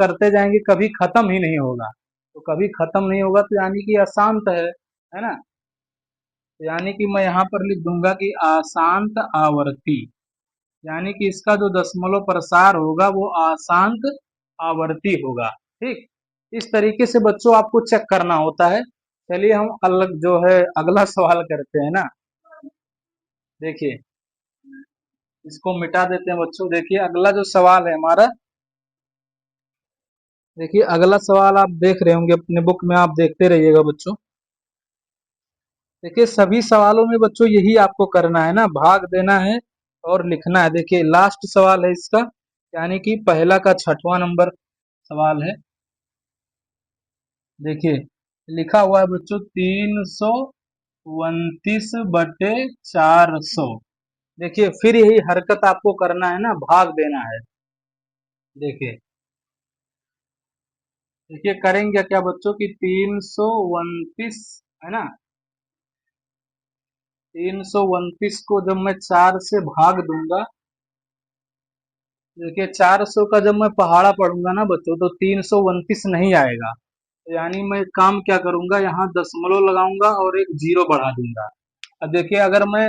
कभी खत्म ही नहीं होगा। तो कभी खत्म नहीं होगा तो यानी कि अशांत है ना। तो यानी कि मैं यहाँ पर लिख दूंगा कि अशांत आवर्ती, यानी कि इसका जो दशमलव प्रसार होगा वो अशांत आवर्ती होगा। ठीक, इस तरीके से बच्चों आपको चेक करना होता है। चलिए हम अलग जो है अगला सवाल करते हैं ना। देखिए इसको मिटा देते हैं बच्चों। देखिए अगला जो सवाल है हमारा, देखिए अगला सवाल आप देख रहे होंगे अपने बुक में, आप देखते रहिएगा बच्चों। देखिए सभी सवालों में बच्चों यही आपको करना है ना, भाग देना है और लिखना है। देखिए लास्ट सवाल है इसका, यानी कि पहला का 6वां नंबर सवाल है। देखिए लिखा हुआ है बच्चों 329/400। देखिए फिर यही हरकत आपको करना है ना, भाग देना है। देखिए देखिए करेंगे क्या बच्चों की 329 है ना, 329 को जब मैं 4 से भाग दूंगा, देखिए 400 का जब मैं पहाड़ा पढ़ूंगा ना बच्चों तो 329 नहीं आएगा। तो यानी मैं काम क्या करूंगा, यहाँ दशमलव लगाऊंगा और एक जीरो बढ़ा दूंगा। अब देखिए अगर मैं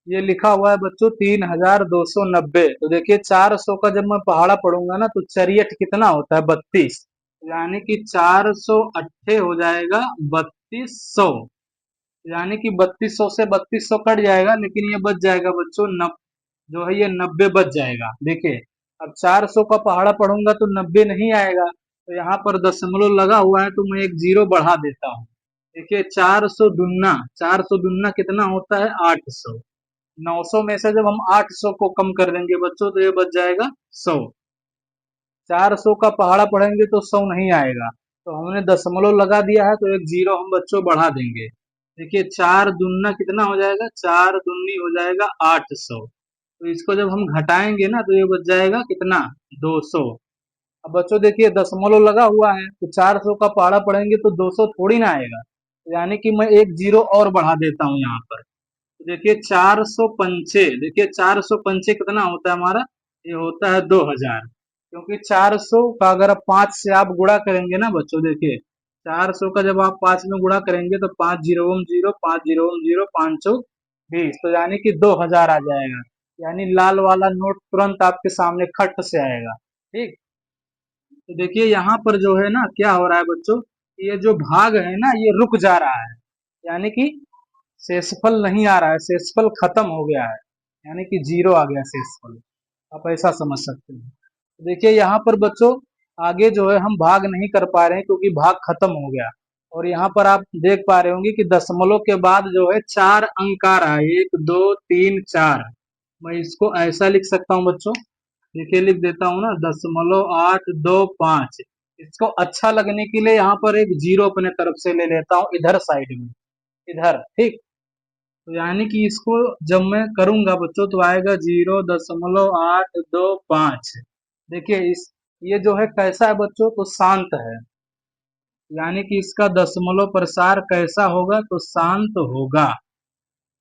ये लिखा हुआ है बच्चों 3290, तो देखिए 400 का जब मैं पहाड़ा पढ़ूंगा ना तो चरियट कितना होता है 32, यानी कि 400 अट्ठे हो जाएगा 3200, यानी कि 3200 से 3200 कट जाएगा लेकिन ये बच जाएगा बच्चों जो है ये 90 बच जाएगा। देखिए अब 400 का पहाड़ा पढ़ूंगा तो 90 नहीं आएगा, तो यहाँ पर दशमलव लगा हुआ है तो मैं एक जीरो बढ़ा देता हूँ। देखिए 400 दुन्ना कितना होता है 800। 900 में से जब हम 800 को कम कर देंगे बच्चों तो ये बच जाएगा 100। 400 का पहाड़ा पढ़ेंगे तो 100 नहीं आएगा, तो हमने दशमलव लगा दिया है तो एक जीरो हम बच्चों बढ़ा देंगे। देखिए 4 दुन्ना कितना हो जाएगा, 4 दूनी हो जाएगा 800, तो इसको जब हम घटाएंगे ना तो ये बच जाएगा कितना 200। अब बच्चों देखिए दशमलव लगा हुआ है तो 400 का पहाड़ा पढ़ेंगे तो 200 थोड़ी ना आएगा, तो यानी कि मैं एक जीरो और बढ़ा देता हूँ यहाँ पर। तो देखिए 405, देखिए 405 कितना होता है हमारा, ये होता है 2000, क्योंकि 400 का अगर आप 5 से आप गुणा करेंगे ना बच्चों, देखिए 400 का जब आप 5 में गुणा करेंगे तो 5 जीरो 0, 5 जीरो 0, 5 चौक 20, तो यानी कि 2000 आ जाएगा। यानी लाल वाला नोट तुरंत आपके सामने खट से आएगा। ठीक, तो देखिए यहाँ पर जो है ना क्या हो रहा है बच्चों, ये जो भाग है ना ये रुक जा रहा है, यानी कि शेषफल नहीं आ रहा है, शेषफल खत्म हो गया है, यानी कि जीरो आ गया शेषफल। आप ऐसा समझ सकते हैं। तो देखिए यहाँ पर बच्चों आगे जो है हम भाग नहीं कर पा रहे हैं क्योंकि भाग खत्म हो गया, और यहाँ पर आप देख पा रहे होंगे कि दशमलव के बाद जो है 4 अंक आ रहा है, 1 2 3 4, मैं इसको ऐसा लिख सकता हूँ बच्चों, देखिए लिख देता हूँ ना, 0.825। इसको अच्छा लगने के लिए यहाँ पर एक जीरो अपने तरफ से ले लेता हूँ इधर साइड में, इधर, ठीक। तो यानी कि इसको जब मैं करूंगा बच्चों तो आएगा 0.825। देखिए इस, ये जो है कैसा है बच्चों, तो शांत है, यानी कि इसका दशमलव प्रसार कैसा होगा, तो शांत होगा,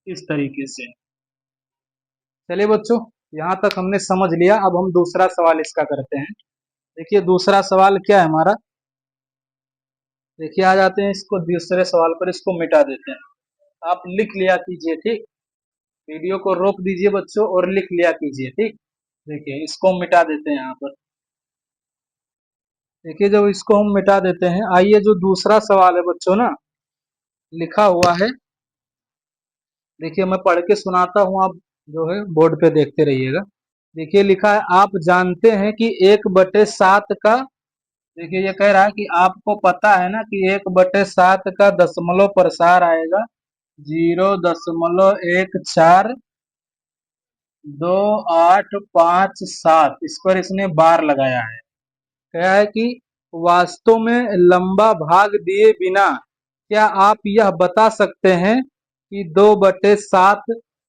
इस तरीके से। चलिए बच्चों, यहाँ तक हमने समझ लिया। अब हम दूसरा सवाल इसका करते हैं। देखिए दूसरा सवाल क्या है हमारा, देखिए आ जाते हैं इसको दूसरे सवाल पर, इसको मिटा देते हैं। आप लिख लिया कीजिए, ठीक। वीडियो को रोक दीजिए बच्चों और लिख लिया कीजिए, ठीक। देखिए इसको मिटा देते हैं यहाँ पर। देखिए जब इसको हम मिटा देते हैं, आइए जो दूसरा सवाल है बच्चों ना, लिखा हुआ है, देखिए मैं पढ़ के सुनाता हूँ, आप जो है बोर्ड पे देखते रहिएगा। देखिए लिखा है, आप जानते हैं कि 1/7 का, देखिए ये कह रहा है कि आपको पता है ना कि 1/7 का दशमलव प्रसार आएगा 0.2857। इस पर इसने बार लगाया है। क्या है कि वास्तव में लंबा भाग दिए बिना क्या आप यह बता सकते हैं कि 2/7,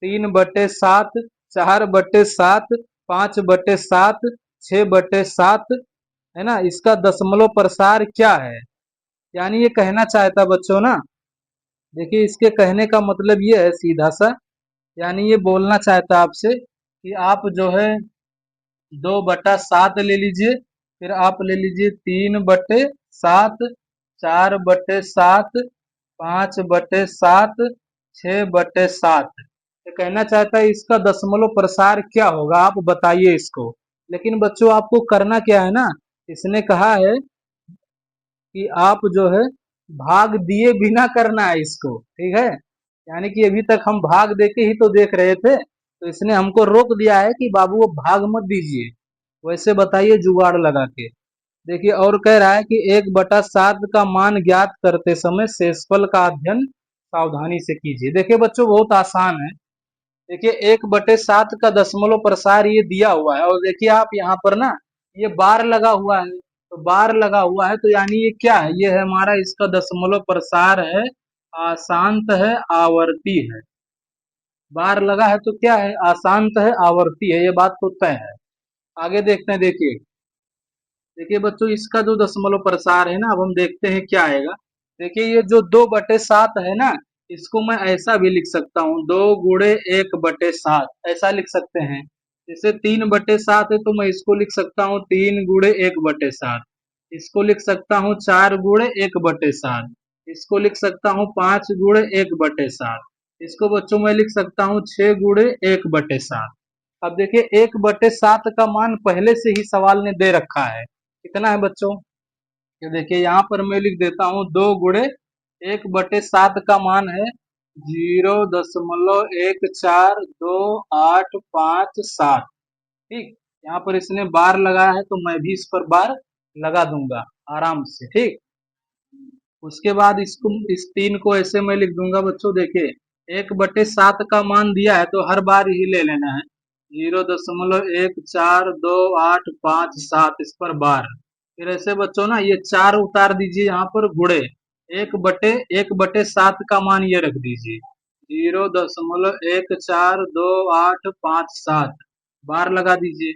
3/7, 4/7, 5/7, 6/7 है ना, इसका दशमलव प्रसार क्या है। यानी ये कहना चाहता बच्चों ना, देखिए इसके कहने का मतलब ये है सीधा सा, यानी ये बोलना चाहता आपसे कि आप जो है 2/7 ले लीजिए, फिर आप ले लीजिए 3/7, 4/7, 5/7, 6/7। ये कहना चाहता है इसका दशमलव प्रसार क्या होगा, आप बताइए इसको। लेकिन बच्चों आपको करना क्या है ना, इसने कहा है कि आप जो है भाग दिए बिना करना है इसको, ठीक है। यानी कि अभी तक हम भाग दे के ही तो देख रहे थे, तो इसने हमको रोक दिया है कि बाबू वो भाग मत दीजिए, वैसे बताइए जुगाड़ लगा के। देखिए और कह रहा है कि 1/7 का मान ज्ञात करते समय शेषफल का अध्ययन सावधानी से कीजिए। देखिए बच्चों बहुत आसान है। देखिए 1/7 का दशमलव प्रसार ये दिया हुआ है, और देखिए आप यहाँ पर ना ये बार लगा हुआ है, तो बार लगा हुआ है तो यानी ये क्या है, ये है हमारा इसका दशमलव प्रसार है, अशांत है, आवर्ती है। बार लगा है तो क्या है, अशांत है, आवर्ती है, ये बात तो तय है। आगे देखते हैं। देखिए देखिए बच्चों इसका जो दशमलव प्रसार है ना, अब हम देखते हैं क्या आएगा। देखिए ये जो 2/7 है ना, इसको मैं ऐसा भी लिख सकता हूँ, 2 × 1/7 ऐसा लिख सकते हैं। जैसे 3/7 है तो मैं इसको लिख सकता हूँ 3 × 1/7। इसको लिख सकता हूँ 4 × 1/7। इसको लिख सकता हूँ 5 × 1/7। इसको बच्चों मैं लिख सकता हूँ 6 × 1/7। अब देखिए 1/7 का मान पहले से ही सवाल ने दे रखा है, कितना है बच्चों, ये देखिए यहाँ पर मैं लिख देता हूँ 2 × 1/7 का मान है 0.14285, ठीक। यहाँ पर इसने बार लगाया है तो मैं भी इस पर बार लगा दूंगा आराम से, ठीक। उसके बाद इसको, इस 3 को ऐसे मैं लिख दूंगा बच्चों। देखिए 1/7 का मान दिया है तो हर बार ही ले लेना है 0.14285, इस पर बार। फिर ऐसे बच्चों ना ये 4 उतार दीजिए यहाँ पर गुड़े, 1/7 का मान ये रख दीजिए 0.14285, बार लगा दीजिए।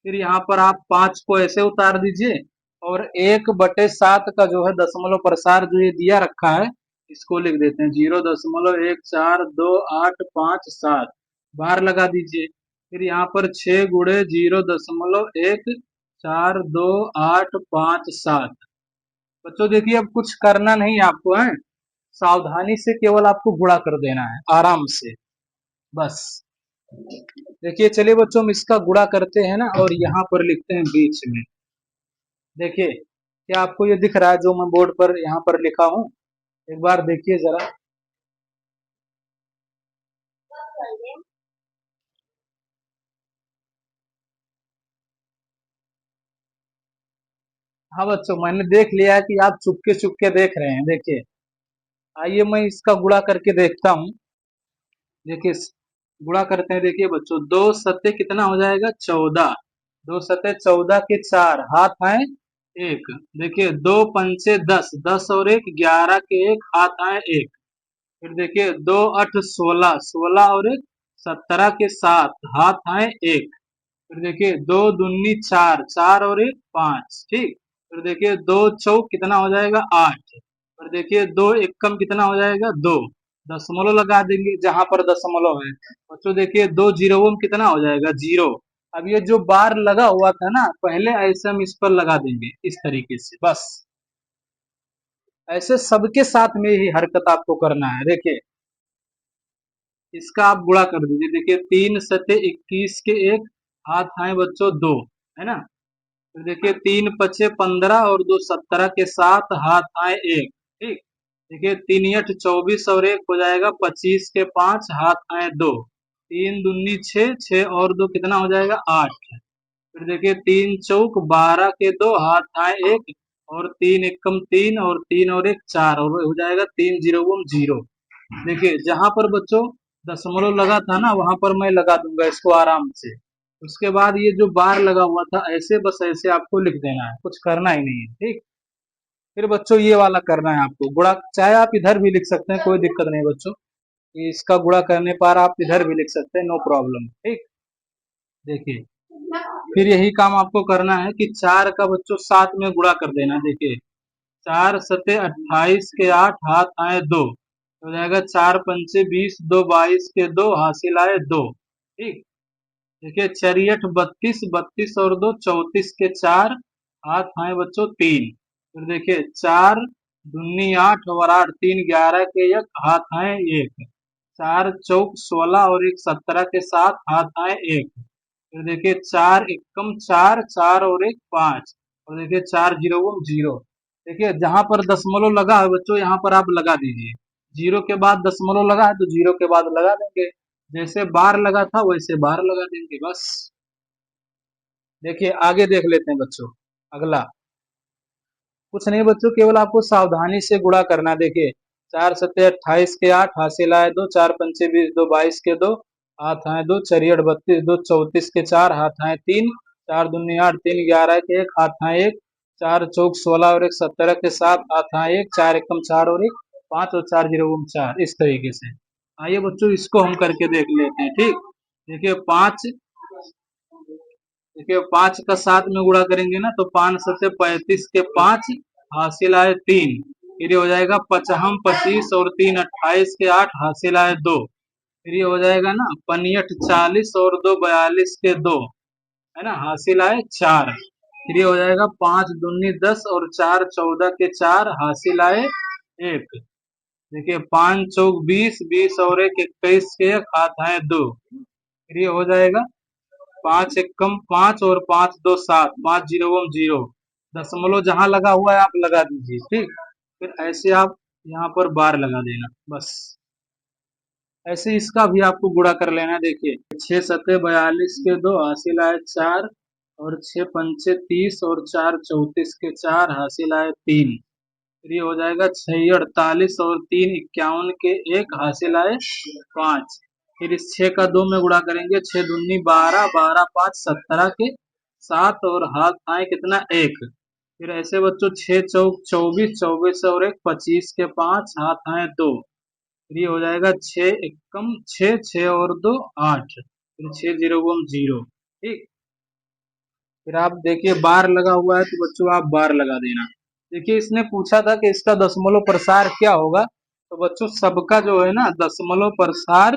फिर यहाँ पर आप 5 को ऐसे उतार दीजिए, और 1/7 का जो है दशमलव प्रसार जो ये दिया रखा है, इसको लिख देते हैं 0.14285, बार लगा दीजिए। फिर यहाँ पर 6 × 0.14285। बच्चों देखिए अब कुछ करना नहीं आपको है, सावधानी से केवल आपको गुणा कर देना है आराम से, बस। देखिए चलिए बच्चों हम इसका गुणा करते हैं ना, और यहाँ पर लिखते हैं बीच में। देखिए क्या आपको ये दिख रहा है जो मैं बोर्ड पर यहाँ पर लिखा हूँ, एक बार देखिए जरा। हाँ बच्चों मैंने देख लिया है कि आप चुपके चुपके देख रहे हैं। देखिए आइए मैं इसका गुणा करके देखता हूँ। देखिए गुणा करते हैं, देखिए बच्चों, 2 सत्ते कितना हो जाएगा, 14। 2 सत्ते 14 के 4, हाथ आए 1। देखिए 2 पंचे 10, 10 और 1 11 के 1, हाथ आए 1। फिर देखिए 2 8 16, 16 और 1 17 के 7, हाथ आए 1। फिर देखिए 2 दूनी 4, 4 और 1 5, ठीक। फिर देखिए 2 चौक कितना हो जाएगा, 8। फिर देखिए 2 एकम कितना हो जाएगा, 2। दशमलव लगा देंगे जहां पर दशमलव है। बच्चों देखिए 2 जीरो कितना हो जाएगा, 0। अब ये जो बार लगा हुआ था ना, पहले ऐसे हम इस पर लगा देंगे इस तरीके से, बस ऐसे सबके साथ में ही हरकत आपको करना है। देखिए इसका आप गुणा कर दीजिए, देखिए 3 सत्ते 21 के 1, हाथ आए बच्चों 2, है ना। फिर देखिए 3 पचे 15 और 2 17 के 7, हाथ आए 1, ठीक। देखिए 3 8 24 और 1 हो जाएगा 25 के 5, हाथ आए 2। 3 दूनी 6, 6 और 2 कितना हो जाएगा, 8। फिर देखिए 3 चौक 12 के 2, हाथ आए 1। और 3 एकम 3 और 3 और 1 4, और हो जाएगा 3 जीरो 0। देखिए जहां पर बच्चों दशमलव लगा था ना, वहां पर मैं लगा दूंगा इसको आराम से। उसके बाद ये जो बार लगा हुआ था, ऐसे बस ऐसे आपको लिख देना है, कुछ करना ही नहीं है, ठीक। फिर बच्चों ये वाला करना है आपको गुणा, चाहे आप इधर भी लिख सकते हैं, कोई दिक्कत नहीं बच्चों। इसका गुणा करने पर आप इधर भी लिख सकते हैं, नो प्रॉब्लम, ठीक। देखिए फिर यही काम आपको करना है कि 4 का बच्चों 7 में गुणा कर देना। देखिए 4 सत्ते 28 के 8, हाथ आए 2, हो जाएगा 4 पंचे 20, 2 22 के 2, हासिल आए 2, ठीक। देखिए 4 8 32, 32 और 2 34 के 4, हाथ आए बच्चों 3। फिर देखिए 4 दूनी 8 और 8 3 11 के 1, हाथ आए 1। 4 चौक 16 और 1 17 के 7, हाथ आए 1। फिर देखिए 4 एकम 4, 4 और 1 5, और देखिए 4 जीरो 0। देखिए जहां पर दशमलव लगा है बच्चों, यहाँ पर आप लगा दीजिए। जीरो के बाद दशमलव लगा है तो जीरो के बाद लगा देंगे, जैसे बार लगा था वैसे बार लगा देंगे, बस। देखिए आगे देख लेते हैं बच्चों, अगला कुछ नहीं बच्चों, केवल आपको सावधानी से गुणा करना। देखिए 4 सत्ते 28 के 8, हासिल आए 2। 4 पंचे 20, 2 22 के 2, हाथ आए 2। 4 8 32, 2 34 के 4, हाथ आए 3। 4 दूनी 8 3 11 के 1, हाथ आए 1। 4 चौक 16 और 1 17 के 7, हाथ आए 1। 4 एकम 4 और 1 5, और 4 जीरो 4, इस तरीके से। आइए बच्चों इसको हम करके देख लेते हैं, ठीक। देखिए 5, देखिए 5 का 7 में गुणा करेंगे ना, तो 5 सत्ते 35 के 5, हासिल आए 3। फिर ये हो जाएगा 55 25 और 3 28 के 8, हासिल आए 2। फिर ये हो जाएगा ना 55 40 और 2 42 के 2, है ना, हासिल आए 4। फिर ये हो जाएगा 5 दूनी 10 और 4 14 के 4, हासिल आए 1। देखिए 5 चौक 20, 20 और 1 21 के 1, हाथ आए 2। फिर ये हो जाएगा 5 एकम 5 और 5 2 7, 5 जीरो 0। दशमलव जहां लगा हुआ है आप लगा दीजिए, ठीक। फिर ऐसे आप यहाँ पर बार लगा देना, बस। ऐसे इसका भी आपको गुणा कर लेना है। देखिए 6 सत्ते 42 के 2, हासिल आए 4। और 6 पंचे 30 और 4 34 के 4, हासिल आए 3। फिर ये हो जाएगा 6 48 और 3 51 के 1, हासिल आए 5। फिर इस 6 का 2 में गुणा करेंगे, 6 दूनी 12, 12 5 17 के 7, और हाथ आए कितना 1। फिर ऐसे बच्चों 6 चौक 24, 24 और 1 25 के 5, हाथ आए 2। फिर ये हो जाएगा 6 एकम 6, 6 और 2 8। फिर 6 जीरो 0, ठीक। फिर आप देखिए बार लगा हुआ है, तो बच्चों आप बार लगा देना। देखिए इसने पूछा था कि इसका दशमलव प्रसार क्या होगा, तो बच्चों सबका जो है ना दशमलव प्रसार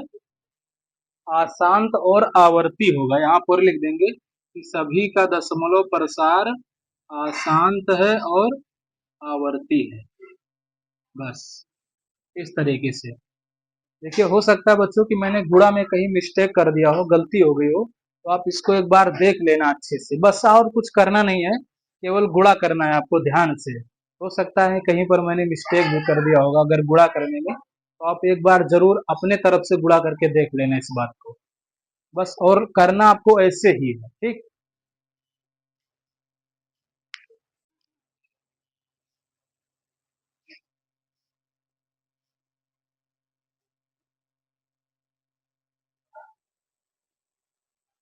आशांत और आवर्ती होगा। यहाँ पर लिख देंगे कि सभी का दशमलव प्रसार आशांत है और आवर्ती है, बस इस तरीके से। देखिए हो सकता है बच्चों कि मैंने गुणा में कहीं मिस्टेक कर दिया हो, गलती हो गई हो, तो आप इसको एक बार देख लेना अच्छे से, बस और कुछ करना नहीं है, केवल गुणा करना है आपको ध्यान से। हो सकता है कहीं पर मैंने मिस्टेक भी कर दिया होगा अगर गुणा करने में, तो आप एक बार जरूर अपने तरफ से गुणा करके देख लेना इस बात को, बस। और करना आपको ऐसे ही है, ठीक।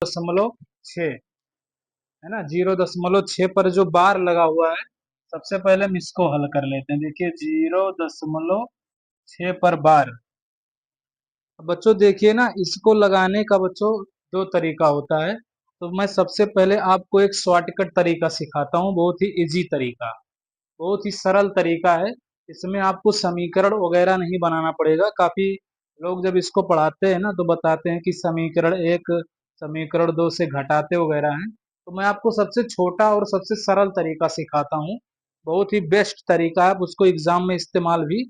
0.6 है ना, 0.6 पर जो बार लगा हुआ है, सबसे पहले हम इसको हल कर लेते हैं। देखिए 0.6 पर बार। अब बच्चों देखिए ना, इसको लगाने का बच्चों दो तरीका होता है। तो मैं सबसे पहले आपको एक शॉर्टकट तरीका सिखाता हूँ, बहुत ही इजी तरीका, बहुत ही सरल तरीका है। इसमें आपको समीकरण वगैरह नहीं बनाना पड़ेगा। काफी लोग जब इसको पढ़ाते हैं ना तो बताते हैं कि समीकरण एक, समीकरण दो से घटाते वगैरह हैं। तो मैं आपको सबसे छोटा और सबसे सरल तरीका सिखाता हूँ, बहुत ही बेस्ट तरीका है। आप उसको एग्जाम में इस्तेमाल भी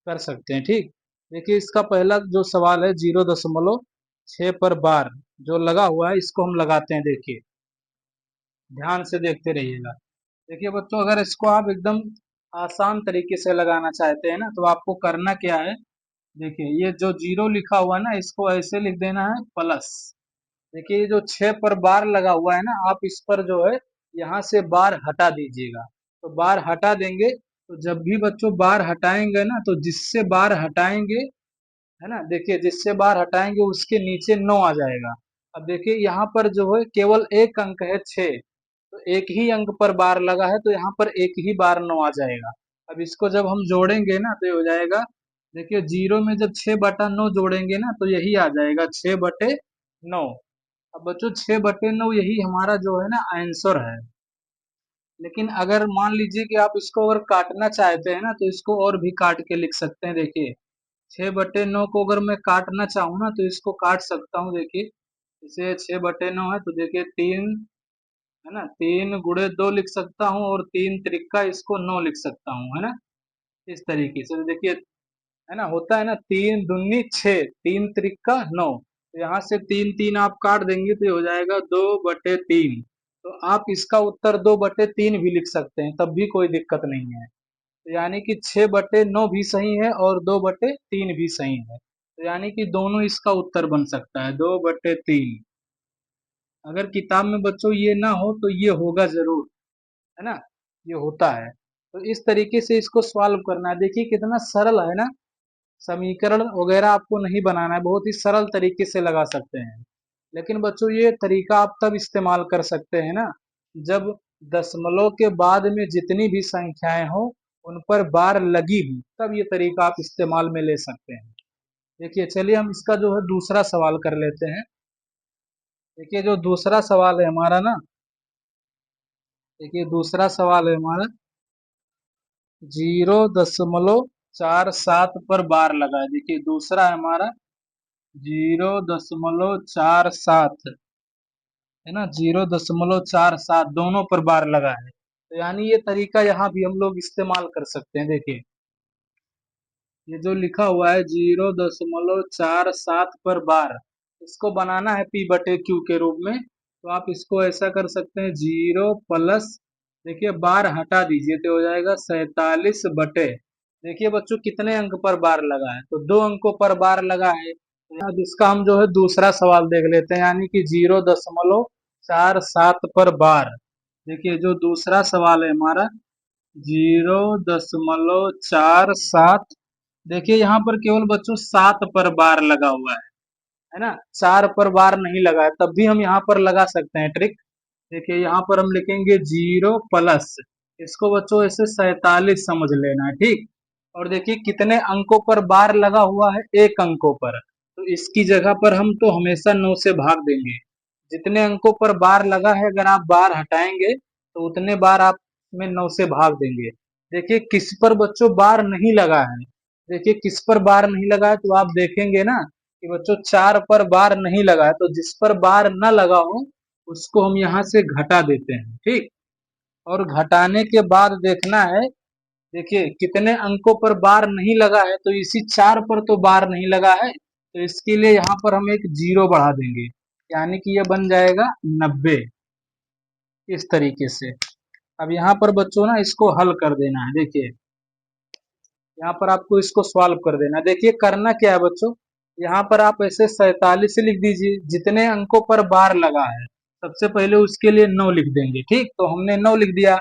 कर सकते हैं। ठीक, देखिए इसका पहला जो सवाल है, 0.6 पर बार जो लगा हुआ है, इसको हम लगाते हैं। देखिए ध्यान से देखते रहिएगा। देखिए बच्चों, अगर इसको आप एकदम आसान तरीके से लगाना चाहते हैं ना, तो आपको करना क्या है, देखिए ये जो जीरो लिखा हुआ है ना, इसको ऐसे लिख देना है प्लस। देखिए ये जो 6 पर बार लगा हुआ है ना, आप इस पर जो है यहाँ से बार हटा दीजिएगा। तो बार हटा देंगे, तो जब भी बच्चों बार हटाएंगे ना, तो जिससे बार हटाएंगे, है ना, देखिए जिससे बार हटाएंगे उसके नीचे 9 आ जाएगा। अब देखिए यहाँ पर जो है केवल एक अंक है 6, तो एक ही अंक पर बार लगा है, तो यहाँ पर एक ही बार 9 आ जाएगा। अब इसको जब हम जोड़ेंगे ना, तो ये हो जाएगा, देखिए जीरो में जब 6/9 जोड़ेंगे ना, तो यही आ जाएगा 6/9। अब बच्चों 6/9 यही हमारा जो है ना आंसर है। लेकिन अगर मान लीजिए कि आप इसको अगर काटना चाहते हैं ना, तो इसको और भी काट के लिख सकते हैं। देखिए 6/9 को अगर मैं काटना चाहूँ ना, तो इसको काट सकता हूँ। देखिए इसे 6/9 है, तो देखिए 3, है ना, 3 × 2 लिख सकता हूँ, और 3 त्रिका इसको 9 लिख सकता हूँ, है ना, इस तरीके से। तो देखिए, है ना, होता है ना 3 दूनी 6, 3 त्रिका 9। तो यहाँ से 3 3 आप काट देंगे, तो ये हो जाएगा 2/3। तो आप इसका उत्तर 2/3 भी लिख सकते हैं, तब भी कोई दिक्कत नहीं है। तो यानी कि 6/9 भी सही है और 2/3 भी सही है। तो यानी कि दोनों इसका उत्तर बन सकता है, 2/3। अगर किताब में बच्चों ये ना हो तो ये होगा जरूर, है ना, ये होता है। तो इस तरीके से इसको सॉल्व करना है। देखिए कितना सरल है ना, समीकरण वगैरह आपको नहीं बनाना है, बहुत ही सरल तरीके से लगा सकते हैं। लेकिन बच्चों ये तरीका आप तब इस्तेमाल कर सकते हैं ना, जब दशमलव के बाद में जितनी भी संख्याएं हो उन पर बार लगी हुई, तब ये तरीका आप इस्तेमाल में ले सकते हैं। देखिए चलिए हम इसका जो है दूसरा सवाल कर लेते हैं। देखिए जो दूसरा सवाल है हमारा ना, देखिए दूसरा सवाल है हमारा, 0.47 पर बार लगा है। देखिए दूसरा है हमारा 0.47, है ना, 0.47 दोनों पर बार लगा है। तो यानी ये तरीका यहाँ भी हम लोग इस्तेमाल कर सकते हैं। देखिए ये जो लिखा हुआ है 0.47 पर बार, इसको बनाना है P/Q के रूप में। तो आप इसको ऐसा कर सकते हैं, 0 प्लस, देखिए बार हटा दीजिए, तो हो जाएगा 47/। देखिए बच्चों कितने अंक पर बार लगा है, तो 2 अंकों पर बार लगा है। तो अब इसका हम जो है दूसरा सवाल देख लेते हैं, यानी कि 0.47 पर बार। देखिए जो दूसरा सवाल है हमारा, 0.47, देखिए यहाँ पर केवल बच्चों 7 पर बार लगा हुआ है ना, 4 पर बार नहीं लगा है, तब भी हम यहाँ पर लगा सकते हैं ट्रिक। देखिए यहाँ पर हम लिखेंगे 0 प्लस, इसको बच्चों ऐसे 47 समझ लेना है। ठीक, और देखिए कितने अंकों पर बार लगा हुआ है, एक अंकों पर, तो इसकी जगह पर हम तो हमेशा 9 से भाग देंगे। जितने अंकों पर बार लगा है, अगर आप बार हटाएंगे तो उतने बार आप में 9 से भाग देंगे। देखिए किस पर बच्चों बार नहीं लगा है, देखिए किस पर बार नहीं लगा है, तो आप देखेंगे ना कि बच्चों 4 पर बार नहीं लगा है, तो जिस पर बार न लगा हो उसको हम यहाँ से घटा देते हैं। ठीक, और घटाने के बाद देखना है, देखिए कितने अंकों पर बार नहीं लगा है, तो इसी 4 पर तो बार नहीं लगा है, तो इसके लिए यहाँ पर हम एक 0 बढ़ा देंगे, यानी कि यह बन जाएगा 90, इस तरीके से। अब यहाँ पर बच्चों ना इसको हल कर देना है। देखिए यहाँ पर आपको इसको सॉल्व कर देना है। देखिए करना क्या है बच्चों, यहाँ पर आप ऐसे 47 लिख दीजिए, जितने अंकों पर बार लगा है सबसे पहले उसके लिए 9 लिख देंगे। ठीक, तो हमने 9 लिख दिया।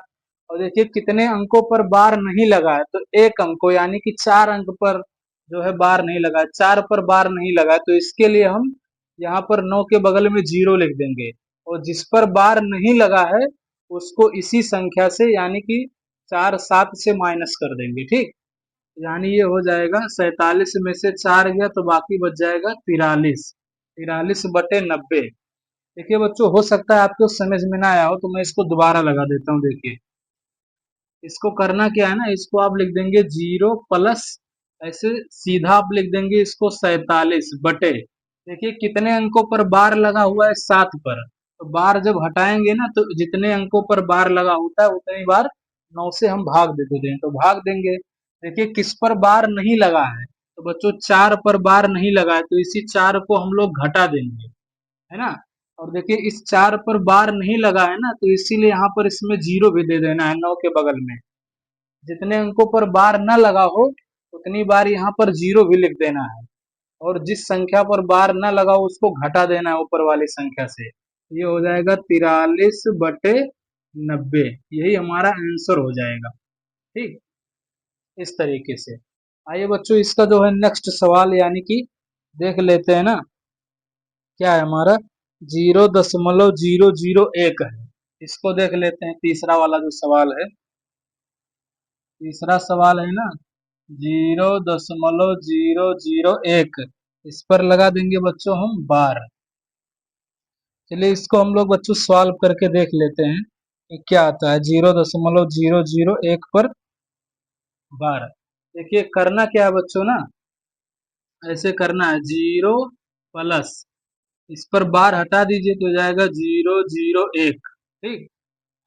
और देखिए कितने अंकों पर बार नहीं लगा है, तो एक अंको यानी कि 4 अंक पर जो है बार नहीं लगा है, 4 पर बार नहीं लगा है, तो इसके लिए हम यहाँ पर 9 के बगल में 0 लिख देंगे, और जिस पर बार नहीं लगा है उसको इसी संख्या से यानी कि 4 7 से माइनस कर देंगे। ठीक, यानी ये हो जाएगा 47 में से 4 गया तो बाकी बच जाएगा 43। 43/90। देखिए बच्चों, हो सकता है आपको समझ में ना आया हो तो मैं इसको दोबारा लगा देता हूँ। देखिए, इसको करना क्या है ना, इसको आप लिख देंगे 0 प्लस, ऐसे सीधा आप लिख देंगे इसको 47 बटे, देखिए कितने अंकों पर बार लगा हुआ है, 7 पर। तो बार जब हटाएंगे ना तो जितने अंकों पर बार लगा होता है उतनी बार 9 से हम भाग देते हैं, तो भाग देंगे। देखिए किस पर बार नहीं लगा है, तो बच्चों 4 पर बार नहीं लगा है, तो इसी 4 को हम लोग घटा देंगे, है ना। और देखिए इस 4 पर बार नहीं लगा है ना, तो इसीलिए यहाँ पर इसमें 0 भी दे देना है 9 के बगल में। जितने अंकों पर बार न लगा हो उतनी बार यहाँ पर 0 भी लिख देना है, और जिस संख्या पर बार न लगा हो उसको घटा देना है ऊपर वाली संख्या से। ये हो जाएगा 43/90। यही हमारा आंसर हो जाएगा। ठीक, इस तरीके से। आइए बच्चों, इसका जो है नेक्स्ट सवाल यानी कि देख लेते हैं ना, क्या है हमारा, 0.001 है। इसको देख लेते हैं, तीसरा वाला जो सवाल है। तीसरा सवाल है ना 0.001, इस पर लगा देंगे बच्चों हम बार। चलिए इसको हम लोग बच्चों सॉल्व करके देख लेते हैं कि क्या आता है 0.001 पर बार। देखिए करना क्या है बच्चों ना, ऐसे करना है 0 प्लस, इस पर बार हटा दीजिए तो हो जाएगा 001। ठीक,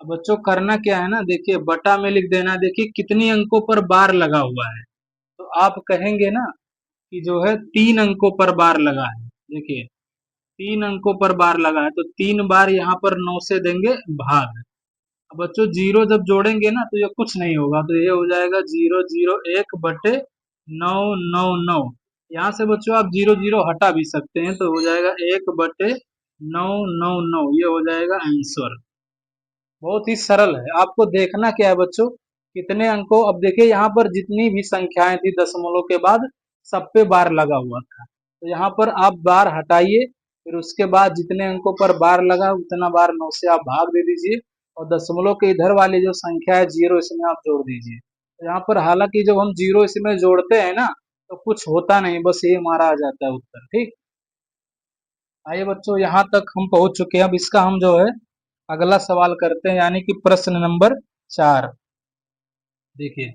अब बच्चों करना क्या है ना, देखिए बटा में लिख देना है। देखिए कितनी अंकों पर बार लगा हुआ है, तो आप कहेंगे ना कि जो है 3 अंकों पर बार लगा है। देखिए 3 अंकों पर बार लगा है, तो 3 बार यहाँ पर 9 से देंगे भाग। अब बच्चों 0 जब जोड़ेंगे ना तो ये कुछ नहीं होगा, तो ये हो जाएगा 001/999। यहाँ से बच्चों आप 0 0 हटा भी सकते हैं, तो हो जाएगा 1/999। ये हो जाएगा आंसर। बहुत ही सरल है। आपको देखना क्या है बच्चों, कितने अंकों, अब देखिए यहाँ पर जितनी भी संख्याएं थी दशमलव के बाद सब पे बार लगा हुआ था, तो यहाँ पर आप बार हटाइए, फिर उसके बाद जितने अंकों पर बार लगा उतना बार 9 से आप भाग दे दीजिए, और दशमलव के इधर वाली जो संख्या है 0 इसमें आप जोड़ दीजिए। तो यहाँ पर हालांकि जब हम 0 इसमें जोड़ते हैं ना तो कुछ होता नहीं, बस ये हमारा आ जाता है उत्तर। ठीक, आइए बच्चों यहाँ तक हम पहुंच चुके हैं। अब इसका हम जो है अगला सवाल करते हैं, यानी कि प्रश्न नंबर 4। देखिए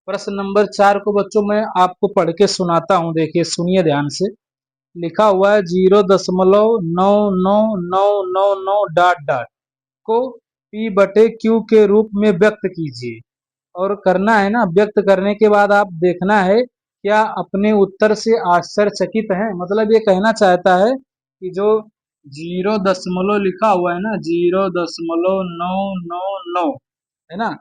प्रश्न नंबर 4 को बच्चों मैं आपको पढ़ के सुनाता हूँ, देखिए सुनिए ध्यान से। लिखा हुआ है 0.99999 को P/Q के रूप में व्यक्त कीजिए। और करना है ना, व्यक्त करने के बाद आप देखना है क्या अपने उत्तर से आश्चर्यचकित है। मतलब ये कहना चाहता है कि जो 0 लिखा हुआ है ना, 0.999 है ना,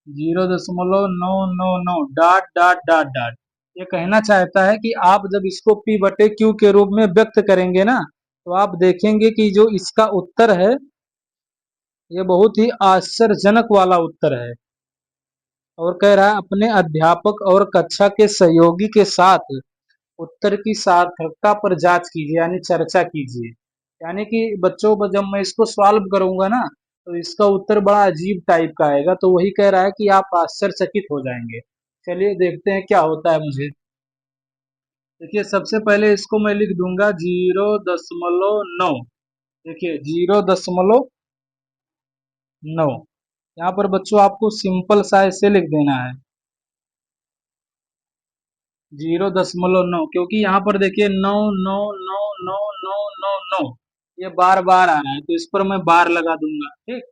0.999 ... ये कहना चाहता है कि आप जब इसको P/Q के रूप में व्यक्त करेंगे ना तो आप देखेंगे कि जो इसका उत्तर है ये बहुत ही आश्चर्यजनक वाला उत्तर है। और कह रहा है अपने अध्यापक और कक्षा के सहयोगी के साथ उत्तर की सार्थकता पर जांच कीजिए, यानी चर्चा कीजिए। यानी कि बच्चों जब मैं इसको सॉल्व करूंगा ना तो इसका उत्तर बड़ा अजीब टाइप का आएगा, तो वही कह रहा है कि आप आश्चर्यचकित हो जाएंगे। चलिए देखते हैं क्या होता है मुझे। देखिए सबसे पहले इसको मैं लिख दूंगा 0.9। देखिए 0.9, यहाँ पर बच्चों आपको सिंपल सा ऐसे लिख देना है 0.9, क्योंकि यहाँ पर देखिए 9 9 9 9 9 9 9 ये बार बार आ रहा है, तो इस पर मैं बार लगा दूंगा। ठीक,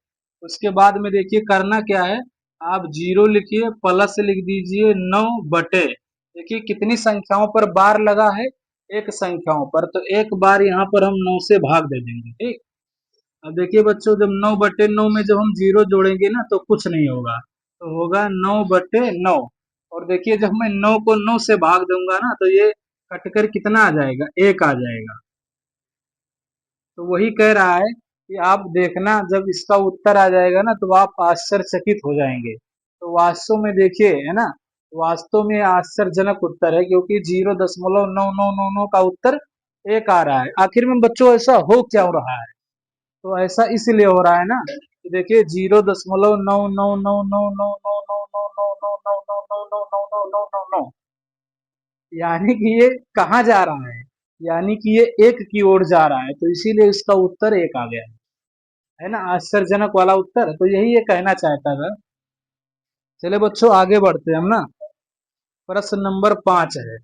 उसके बाद में देखिए करना क्या है, आप 0 लिखिए प्लस लिख दीजिए 9 बटे, देखिए कितनी संख्याओं पर बार लगा है, एक संख्याओं पर, तो एक बार यहाँ पर हम 9 से भाग दे देंगे। ठीक, अब देखिए बच्चों जब 9/9 में जब हम 0 जोड़ेंगे ना तो कुछ नहीं होगा, तो होगा 9/9। और देखिए जब मैं 9 को 9 से भाग दूंगा ना तो ये कटकर कितना आ जाएगा, 1 आ जाएगा। तो वही कह रहा है कि आप देखना जब इसका उत्तर आ जाएगा ना तो आप आश्चर्यचकित हो जाएंगे। तो वास्तव में देखिए, है ना, वास्तव में आश्चर्यजनक उत्तर है, क्योंकि 0.9999 का उत्तर एक आ रहा है। आखिर में बच्चों ऐसा हो क्या हो रहा है? तो ऐसा इसलिए हो रहा है ना कि देखिए 0.9999999999999999 यानी कि ये कहाँ जा रहा है? यानी कि ये एक की ओर जा रहा है, तो इसीलिए इसका उत्तर एक आ गया है ना। आश्चर्यजनक वाला उत्तर, तो यही ये कहना चाहता था। चले बच्चों आगे बढ़ते हैं हम ना। प्रश्न नंबर 5 है।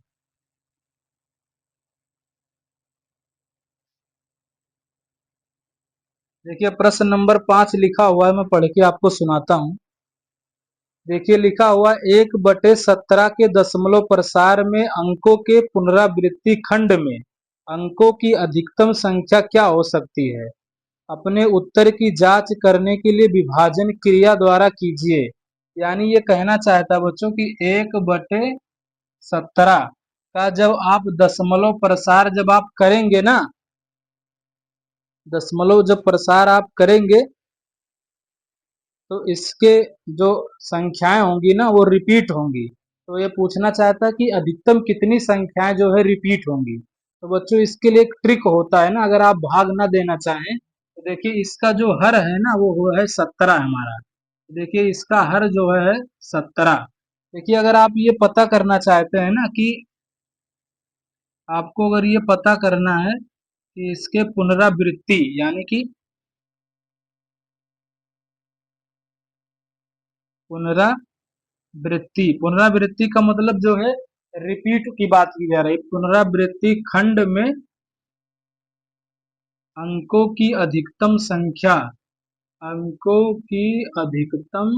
देखिए प्रश्न नंबर 5 लिखा हुआ है, मैं पढ़ के आपको सुनाता हूँ। देखिए लिखा हुआ 1/17 के दशमलव प्रसार में अंकों के पुनरावृत्ति खंड में अंकों की अधिकतम संख्या क्या हो सकती है? अपने उत्तर की जांच करने के लिए विभाजन क्रिया द्वारा कीजिए। यानी ये कहना चाहता है बच्चों कि 1/17 का जब आप दशमलव प्रसार जब आप करेंगे ना, दशमलव जब प्रसार आप करेंगे तो इसके जो संख्याएं होंगी ना वो रिपीट होंगी। तो ये पूछना चाहता है कि अधिकतम कितनी संख्याएं जो है रिपीट होंगी। तो बच्चों इसके लिए एक ट्रिक होता है ना, अगर आप भाग ना देना चाहें तो देखिए इसका जो हर है ना वो है 17 हमारा। देखिए इसका हर जो है 17। देखिए अगर आप ये पता करना चाहते हैं ना कि आपको अगर ये पता करना है कि इसके पुनरावृत्ति यानी कि पुनरावृत्ति, पुनरावृत्ति का मतलब जो है रिपीट की बात की जा रही। पुनरावृत्ति खंड में अंकों की अधिकतम संख्या, अंकों की अधिकतम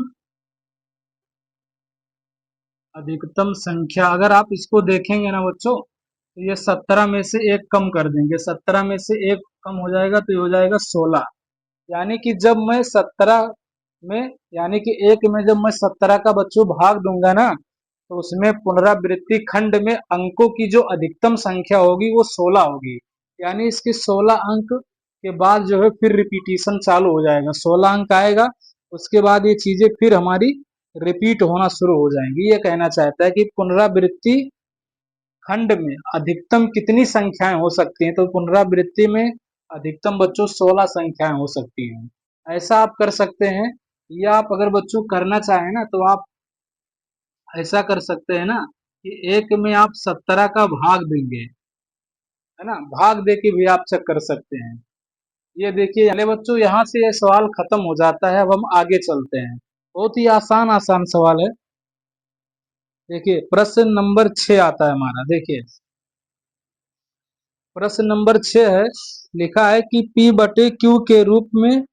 अधिकतम संख्या अगर आप इसको देखेंगे ना बच्चों तो ये 17 में से एक कम कर देंगे। 17 में से एक कम हो जाएगा तो ये हो जाएगा 16। यानी कि जब मैं 17 में यानी कि एक में जब मैं 17 का बच्चों भाग दूंगा ना तो उसमें पुनरावृत्ति खंड में अंकों की जो अधिकतम संख्या होगी वो 16 होगी। यानी इसके 16 अंक के बाद जो है फिर रिपीटिशन चालू हो जाएगा। 16 अंक आएगा, उसके बाद ये चीजें फिर हमारी रिपीट होना शुरू हो जाएंगी। ये कहना चाहता है कि पुनरावृत्ति खंड में अधिकतम कितनी संख्याएं हो सकती हैं? तो पुनरावृत्ति में अधिकतम बच्चों 16 संख्याएं हो सकती हैं। ऐसा आप कर सकते हैं, या आप अगर बच्चों करना चाहें ना तो आप ऐसा कर सकते हैं ना कि एक में आप 17 का भाग देंगे, है ना, भाग दे के भी आप चेक कर सकते हैं। ये देखिए चले बच्चों यहाँ से ये सवाल खत्म हो जाता है। अब हम आगे चलते हैं। बहुत ही आसान आसान सवाल है। देखिए प्रश्न नंबर 6 आता है हमारा। देखिए प्रश्न नंबर 6 है, लिखा है कि P/Q के रूप में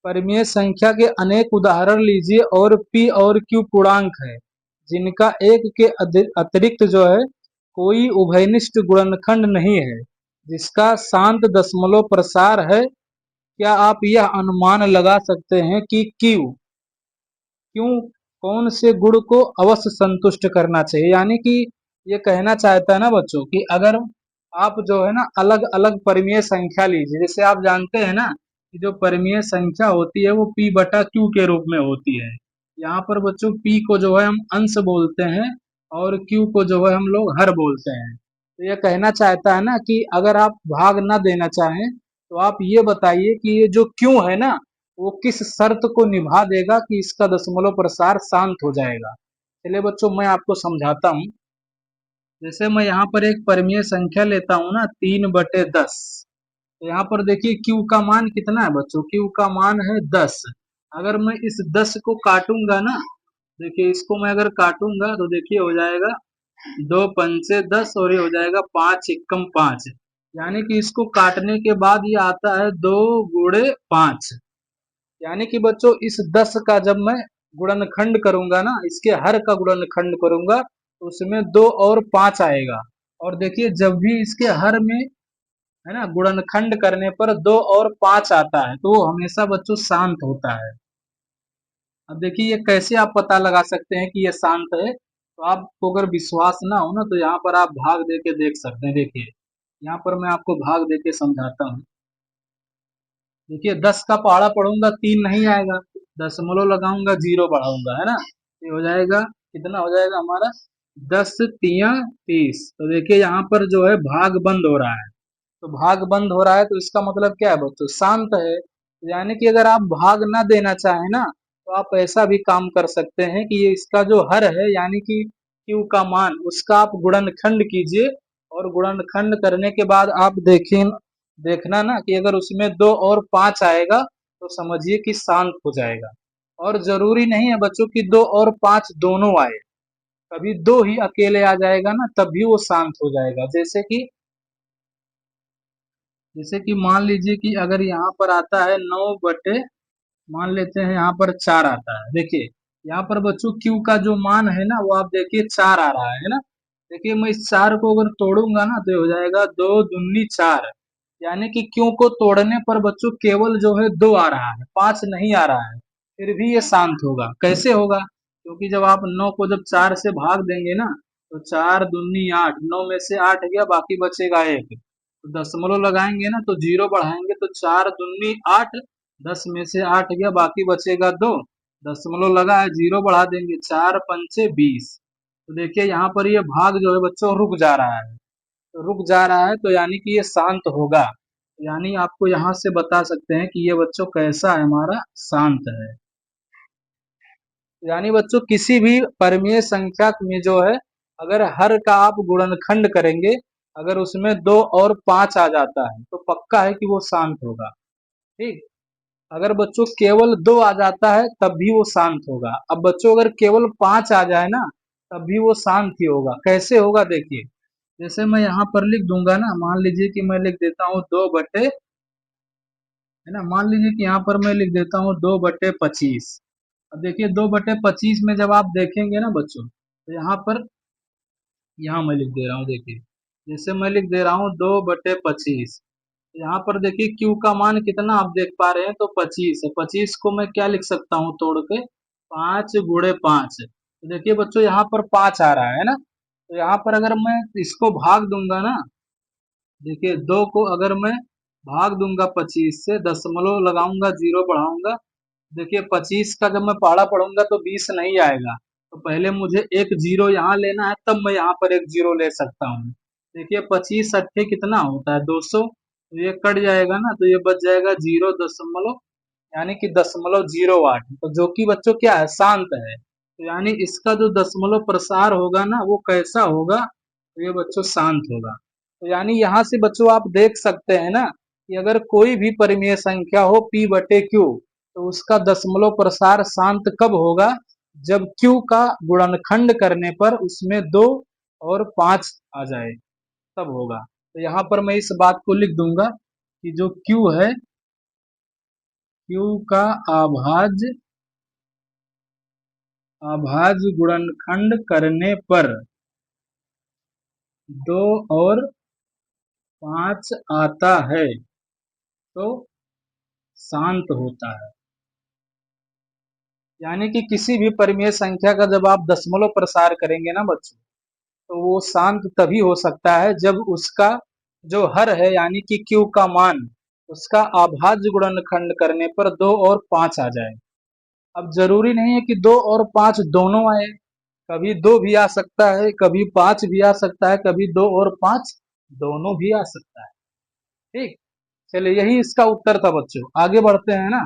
परिमेय संख्या के अनेक उदाहरण लीजिए और P और Q पूर्णांक है जिनका एक के अतिरिक्त जो है कोई उभयनिष्ठ गुणनखंड नहीं है, जिसका शांत दशमलव प्रसार है। क्या आप यह अनुमान लगा सकते हैं कि क्यों कौन से गुण को अवश्य संतुष्ट करना चाहिए? यानी कि ये कहना चाहता है ना बच्चों कि अगर आप जो है ना अलग अलग परिमेय संख्या लीजिए, जैसे आप जानते हैं ना कि जो परिमेय संख्या होती है वो P/Q के रूप में होती है। यहाँ पर बच्चों P को जो है हम अंश बोलते हैं और Q को जो है हम लोग हर बोलते हैं। तो ये कहना चाहता है ना कि अगर आप भाग ना देना चाहें तो आप ये बताइए कि ये जो क्यों है ना वो किस शर्त को निभा देगा कि इसका दशमलव प्रसार शांत हो जाएगा। चलिए बच्चों मैं आपको समझाता हूँ। जैसे मैं यहाँ पर एक परिमेय संख्या लेता हूँ ना 3/10। तो यहाँ पर देखिए Q का मान कितना है बच्चों? Q का मान है 10। अगर मैं इस 10 को काटूंगा ना, देखिए इसको मैं अगर काटूंगा तो देखिए हो जाएगा 2×5 = 10 और ये हो जाएगा 5×1=5। यानी कि इसको काटने के बाद ये आता है 2×5। यानी कि बच्चों इस 10 का जब मैं गुणनखंड करूंगा ना, इसके हर का गुणनखंड करूंगा तो उसमें 2 और 5 आएगा। और देखिए जब भी इसके हर में है ना गुणनखंड करने पर 2 और 5 आता है तो वो हमेशा बच्चों शांत होता है। अब देखिए ये कैसे आप पता लगा सकते हैं कि ये शांत है? तो आपको अगर विश्वास ना हो ना तो यहाँ पर आप भाग दे के देख सकते हैं। देखिए यहाँ पर मैं आपको भाग दे के समझाता हूँ। देखिए 10 का पहाड़ा पढ़ूंगा 3 नहीं आएगा, दशमलव लगाऊंगा 0 बढ़ाऊंगा, है ना, ये हो जाएगा कितना हो जाएगा हमारा 10 तिया 30। तो देखिए यहाँ पर जो है भाग बंद हो रहा है, तो भाग बंद हो रहा है तो इसका मतलब क्या है बच्चों, शांत है। यानी कि अगर आप भाग ना देना चाहें ना, तो आप ऐसा भी काम कर सकते हैं कि ये इसका जो हर है यानी कि क्यू का मान, उसका आप गुणनखंड कीजिए, और गुणनखंड करने के बाद आप देखें, देखना ना कि अगर उसमें 2 और 5 आएगा तो समझिए कि शांत हो जाएगा। और जरूरी नहीं है बच्चों कि 2 और 5 दोनों आए, कभी दो ही अकेले आ जाएगा ना तब भी वो शांत हो जाएगा। जैसे कि मान लीजिए कि अगर यहाँ पर आता है 9 बटे, मान लेते हैं यहाँ पर 4 आता है। देखिए यहाँ पर बच्चों क्यू का जो मान है ना वो आप देखिए 4 आ रहा है ना। देखिए मैं इस 4 को अगर तोड़ूंगा ना तो ये हो जाएगा 2 दूनी 4, यानी कि क्यू को तोड़ने पर बच्चों केवल जो है 2 आ रहा है, 5 नहीं आ रहा है, फिर भी ये शांत होगा। कैसे होगा, क्योंकि जब आप 9 को जब 4 से भाग देंगे ना, तो 4 दूनी 8, 9 में से 8 गया, बाकी बचेगा 1, तो दशमलव लगाएंगे ना तो 0 बढ़ाएंगे तो 4 दूनी 8, 10 में से 8 गया, बाकी बचेगा 2, दशमलव लगा है 0 बढ़ा देंगे, 4 पंचे 20। तो देखिए यहाँ पर ये भाग जो है बच्चों रुक जा रहा है, तो रुक जा रहा है तो यानी कि ये शांत होगा। यानी आपको यहाँ से बता सकते हैं कि ये बच्चों कैसा है, हमारा शांत है। यानी बच्चों किसी भी परिमेय संख्या में जो है, अगर हर का आप गुणनखंड करेंगे, अगर उसमें 2 और 5 आ जाता है तो पक्का है कि वो शांत होगा। ठीक। अगर बच्चों केवल 2 आ जाता है तब भी वो शांत होगा। अब बच्चों अगर केवल 5 आ जाए ना तब भी वो शांत ही होगा। कैसे होगा देखिए, जैसे मैं यहाँ पर लिख दूंगा ना, मान लीजिए कि मैं लिख देता हूँ 2 बटे, है ना, मान लीजिए कि यहाँ पर मैं लिख देता हूँ 2 बटे 25। अब देखिए 2 बटे 25 में जब आप देखेंगे ना बच्चों, तो यहाँ मैं लिख दे रहा हूँ, देखिए जैसे मैं लिख दे रहा हूँ 2 बटे 25, यहाँ पर देखिए क्यू का मान कितना आप देख पा रहे हैं, तो 25 है। 25 को मैं क्या लिख सकता हूँ तोड़ के, 5 गुणे 5। तो देखिए बच्चों यहाँ पर 5 आ रहा है ना, तो यहाँ पर अगर मैं इसको भाग दूंगा ना, देखिए 2 को अगर मैं भाग दूंगा 25 से, दशमलव लगाऊंगा 0 बढ़ाऊंगा, देखिए 25 का जब मैं पहाड़ा पढ़ूंगा तो 20 नहीं आएगा, तो पहले मुझे एक 0 यहाँ लेना है, तब मैं यहाँ पर एक 0 ले सकता हूँ। देखिए 25 अट्ठे कितना होता है 200, तो ये कट जाएगा ना, तो ये बच जाएगा 0 दशमलव, यानी कि 0.08, तो जो कि बच्चों क्या है, शांत है। तो यानी इसका जो दशमलव प्रसार होगा ना वो कैसा होगा, तो ये बच्चों शांत होगा। तो यानी यहाँ से बच्चों आप देख सकते हैं ना कि अगर कोई भी परिमेय संख्या हो P/Q, तो उसका दशमलव प्रसार शांत कब होगा, जब Q का गुणनखंड करने पर उसमें 2 और 5 आ जाए, तब होगा। तो यहाँ पर मैं इस बात को लिख दूंगा कि जो Q है, Q का अभाज्य अभाज्य गुणनखंड करने पर 2 और 5 आता है तो शांत होता है। यानी कि किसी भी परिमेय संख्या का जब आप दशमलव प्रसार करेंगे ना बच्चों, तो वो शांत तभी हो सकता है जब उसका जो हर है यानी कि Q का मान, उसका अभाज्य गुणनखंड करने पर 2 और 5 आ जाए। अब जरूरी नहीं है कि 2 और 5 दोनों आए, कभी 2 भी आ सकता है, कभी 5 भी आ सकता है, कभी 2 और 5 दोनों भी आ सकता है। ठीक। चलिए यही इसका उत्तर था बच्चों, आगे बढ़ते हैं ना।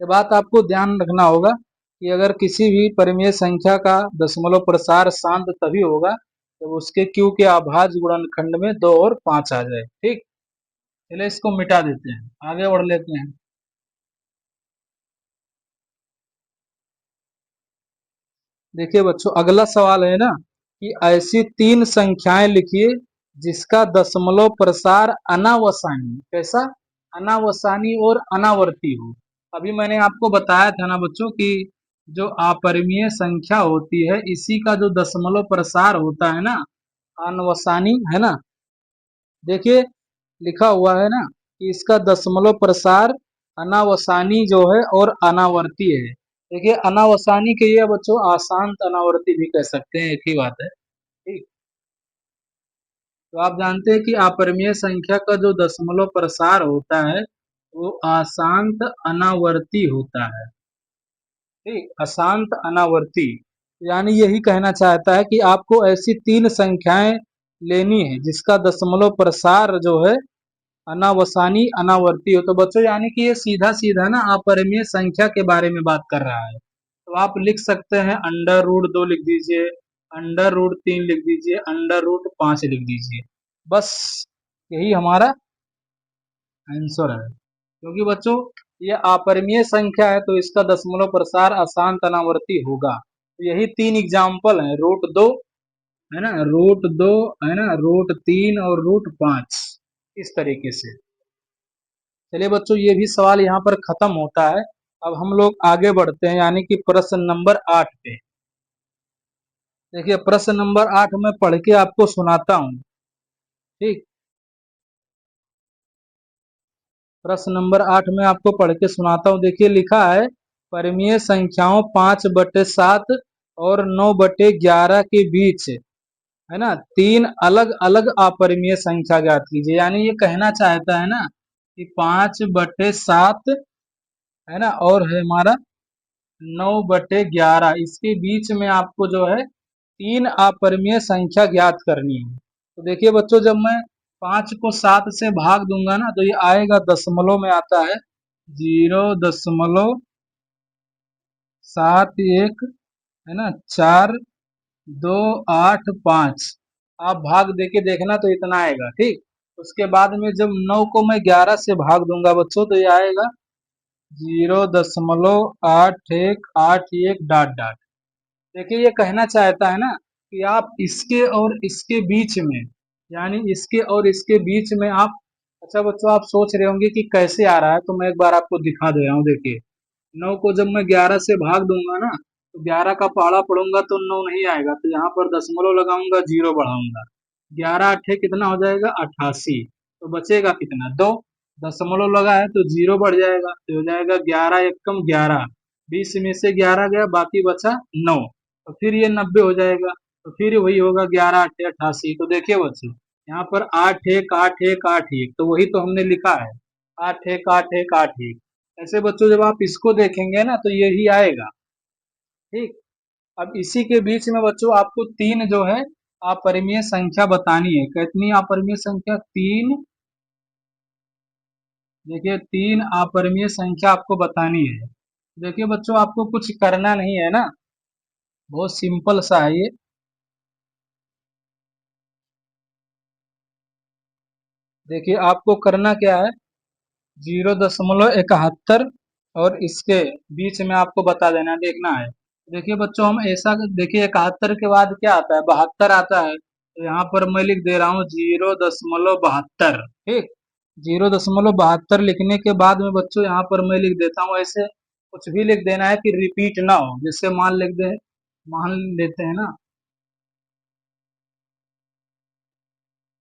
ये बात आपको ध्यान रखना होगा कि अगर किसी भी परिमेय संख्या का दशमलव प्रसार शांत तभी होगा जब उसके क्यू के अभाज्य गुणनखंड में 2 और 5 आ जाए। ठीक। चलिए इसको मिटा देते हैं, आगे बढ़ लेते हैं। देखिए बच्चों अगला सवाल है ना कि ऐसी 3 संख्याएं लिखिए जिसका दशमलव प्रसार अनावसानी, कैसा, अनावसानी और अनावर्ती हो। अभी मैंने आपको बताया था ना बच्चों कि जो अपरिमेय संख्या होती है इसी का जो दशमलव प्रसार होता है ना, अनवसानी है ना। देखिए लिखा हुआ है ना कि इसका दशमलव प्रसार अनावसानी जो है और अनावर्ती है। देखिए अनावसानी के ये बच्चों अशांत अनावर्ती भी कह सकते हैं, एक ही बात है। ठीक। तो आप जानते हैं कि अपरिमेय संख्या का जो दशमलव प्रसार होता है वो अशांत अनावर्ती होता है। ठीक, अशांत अनावर्ती। यानी यही कहना चाहता है कि आपको ऐसी तीन संख्याएं लेनी है जिसका दशमलव प्रसार जो है अनावसानी अनावर्ती हो। तो बच्चों यानी कि ये सीधा सीधा ना अपरिमेय संख्या के बारे में बात कर रहा है। तो आप लिख सकते हैं अंडर रूट 2 लिख दीजिए, अंडर रूट 3 लिख दीजिए, अंडर रूट 5 लिख दीजिए। बस यही हमारा आंसर है। क्योंकि बच्चों ये अपरिमेय संख्या है तो इसका दशमलव प्रसार अशांत अनावर्ती होगा। तो यही तीन एग्जाम्पल है, रूट 2 है ना, रूट 2 है ना, रूट 3 और रूट 5, इस तरीके से। चलिए बच्चों ये भी सवाल यहाँ पर खत्म होता है। अब हम लोग आगे बढ़ते हैं यानी कि प्रश्न नंबर 8 पे। देखिए प्रश्न नंबर 8 में पढ़ के आपको सुनाता हूँ। ठीक, प्रश्न नंबर 8 में आपको पढ़ के सुनाता हूँ। देखिए लिखा है परिमेय संख्याओं 5/7 और 9/11 के बीच है ना तीन अलग अलग अपरिमेय संख्या ज्ञात कीजिए। यानी ये कहना चाहता है ना कि 5/7 है ना और है हमारा 9/11, इसके बीच में आपको जो है तीन अपरिमेय संख्या ज्ञात करनी है। तो देखिए बच्चों जब मैं 5 को 7 से भाग दूंगा ना तो ये आएगा दशमलव में आता है 0.71 है ना 4, 2, 8, 5। आप भाग देके देखना तो इतना आएगा। ठीक, उसके बाद में जब 9 को मैं 11 से भाग दूंगा बच्चों तो ये आएगा 0.8181 डॉट डॉट। देखिए ये कहना चाहता है ना कि आप इसके और इसके बीच में यानी इसके और इसके बीच में आप, अच्छा बच्चों आप सोच रहे होंगे कि कैसे आ रहा है, तो मैं एक बार आपको दिखा दे रहा हूँ। देखिए 9 को जब मैं 11 से भाग दूंगा ना तो 11 का पहाड़ा पढ़ूंगा तो 9 नहीं आएगा, तो यहाँ पर दशमलव लगाऊंगा, जीरो बढ़ाऊंगा, 11 8 कितना हो जाएगा 88। तो बचेगा कितना 2, दशमलव लगा है तो जीरो बढ़ जाएगा तो हो जाएगा 11 एकम 11, 20 में से 11 गया बाकी बचा 9, तो फिर ये 90 हो जाएगा। तो फिर वही होगा 11 8 88। तो देखिए बच्चों यहाँ पर 8 1 8 1 8 1, तो वही तो हमने लिखा है 8 1 8 1 8 1। ऐसे बच्चों जब आप इसको देखेंगे ना तो यही आएगा। ठीक, अब इसी के बीच में बच्चों आपको तीन जो है अपरिमेय संख्या बतानी है। कितनी अपरिमेय संख्या? तीन। देखिए तीन अपरिमेय संख्या आपको बतानी है। देखिए बच्चों आपको कुछ करना नहीं है ना, बहुत सिंपल सा है ये। देखिए आपको करना क्या है, 0.71 और इसके बीच में आपको बता देना, देखना है। देखिए बच्चों हम ऐसा देखिए 71 के बाद क्या आता है 72 आता है, तो यहाँ पर मैं लिख दे रहा हूँ 0.72। ठीक, 0.72 लिखने के बाद में बच्चों यहाँ पर मैं लिख देता हूँ, ऐसे कुछ भी लिख देना है कि रिपीट ना हो। जैसे मान लेते हैं ना,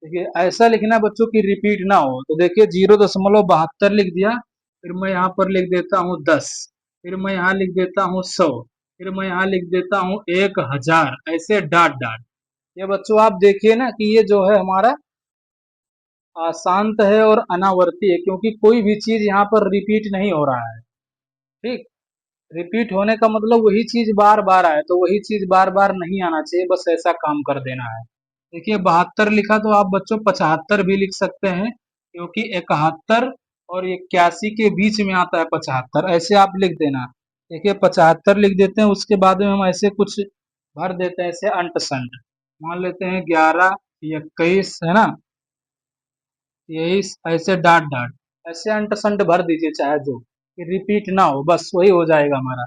देखिए ऐसा लिखना बच्चों की रिपीट ना हो। तो देखिए 0.72 लिख दिया, फिर मैं यहाँ पर लिख देता हूँ 10, फिर मैं यहाँ लिख देता हूँ 100, फिर मैं यहाँ लिख देता हूँ 1000, ऐसे डॉट डॉट। ये बच्चों आप देखिए ना कि ये जो है हमारा अशांत है और अनावर्ती है, क्योंकि कोई भी चीज यहाँ पर रिपीट नहीं हो रहा है। ठीक, रिपीट होने का मतलब वही चीज बार बार आए, तो वही चीज बार बार नहीं आना चाहिए, बस ऐसा काम कर देना है। देखिए 72 लिखा तो आप बच्चों 75 भी लिख सकते हैं, क्योंकि 71 और 81 के बीच में आता है 75, ऐसे आप लिख देना। देखिए 75 लिख देते हैं, उसके बाद में हम ऐसे कुछ भर देते हैं, ऐसे अंट संट मान लेते हैं 11 21 है ना, यही ऐसे डॉट डॉट, ऐसे अंट संट भर दीजिए चाहे जो, कि रिपीट ना हो, बस वही हो जाएगा हमारा।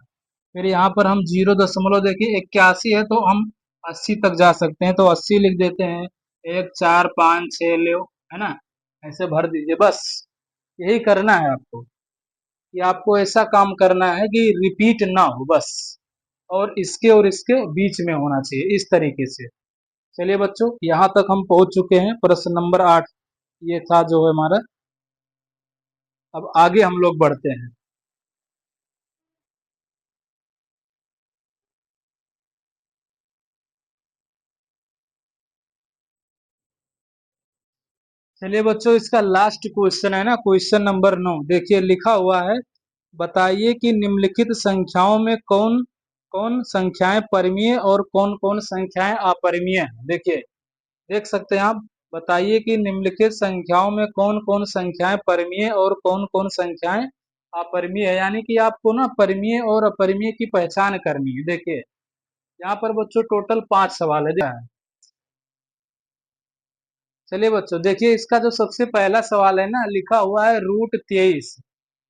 फिर यहाँ पर हम 0 देखिए 81 है तो हम 80 तक जा सकते हैं, तो 80 लिख देते हैं, 1 4 5 6 लो है ना, ऐसे भर दीजिए। बस यही करना है आपको, कि आपको ऐसा काम करना है कि रिपीट ना हो बस, और इसके बीच में होना चाहिए इस तरीके से। चलिए बच्चों यहाँ तक हम पहुंच चुके हैं, प्रश्न नंबर 8 ये था जो है हमारा। अब आगे हम लोग बढ़ते हैं। चलिए बच्चों इसका लास्ट क्वेश्चन है ना, क्वेश्चन नंबर 9। देखिए लिखा हुआ है बताइए कि निम्नलिखित संख्याओं में कौन कौन संख्याएं परिमेय और कौन कौन संख्याएं अपरिमेय हैं। देखिए, देख सकते हैं आप। बताइए कि निम्नलिखित संख्याओं में कौन कौन संख्याएं परिमेय और कौन कौन संख्याएं अपरिमेय है। यानी कि आपको ना परिमेय और अपरिमेय की पहचान करनी है। देखिए, यहाँ पर बच्चों टोटल 5 सवाल है। चलिए बच्चों, देखिए इसका जो सबसे पहला सवाल है ना, लिखा हुआ है √23।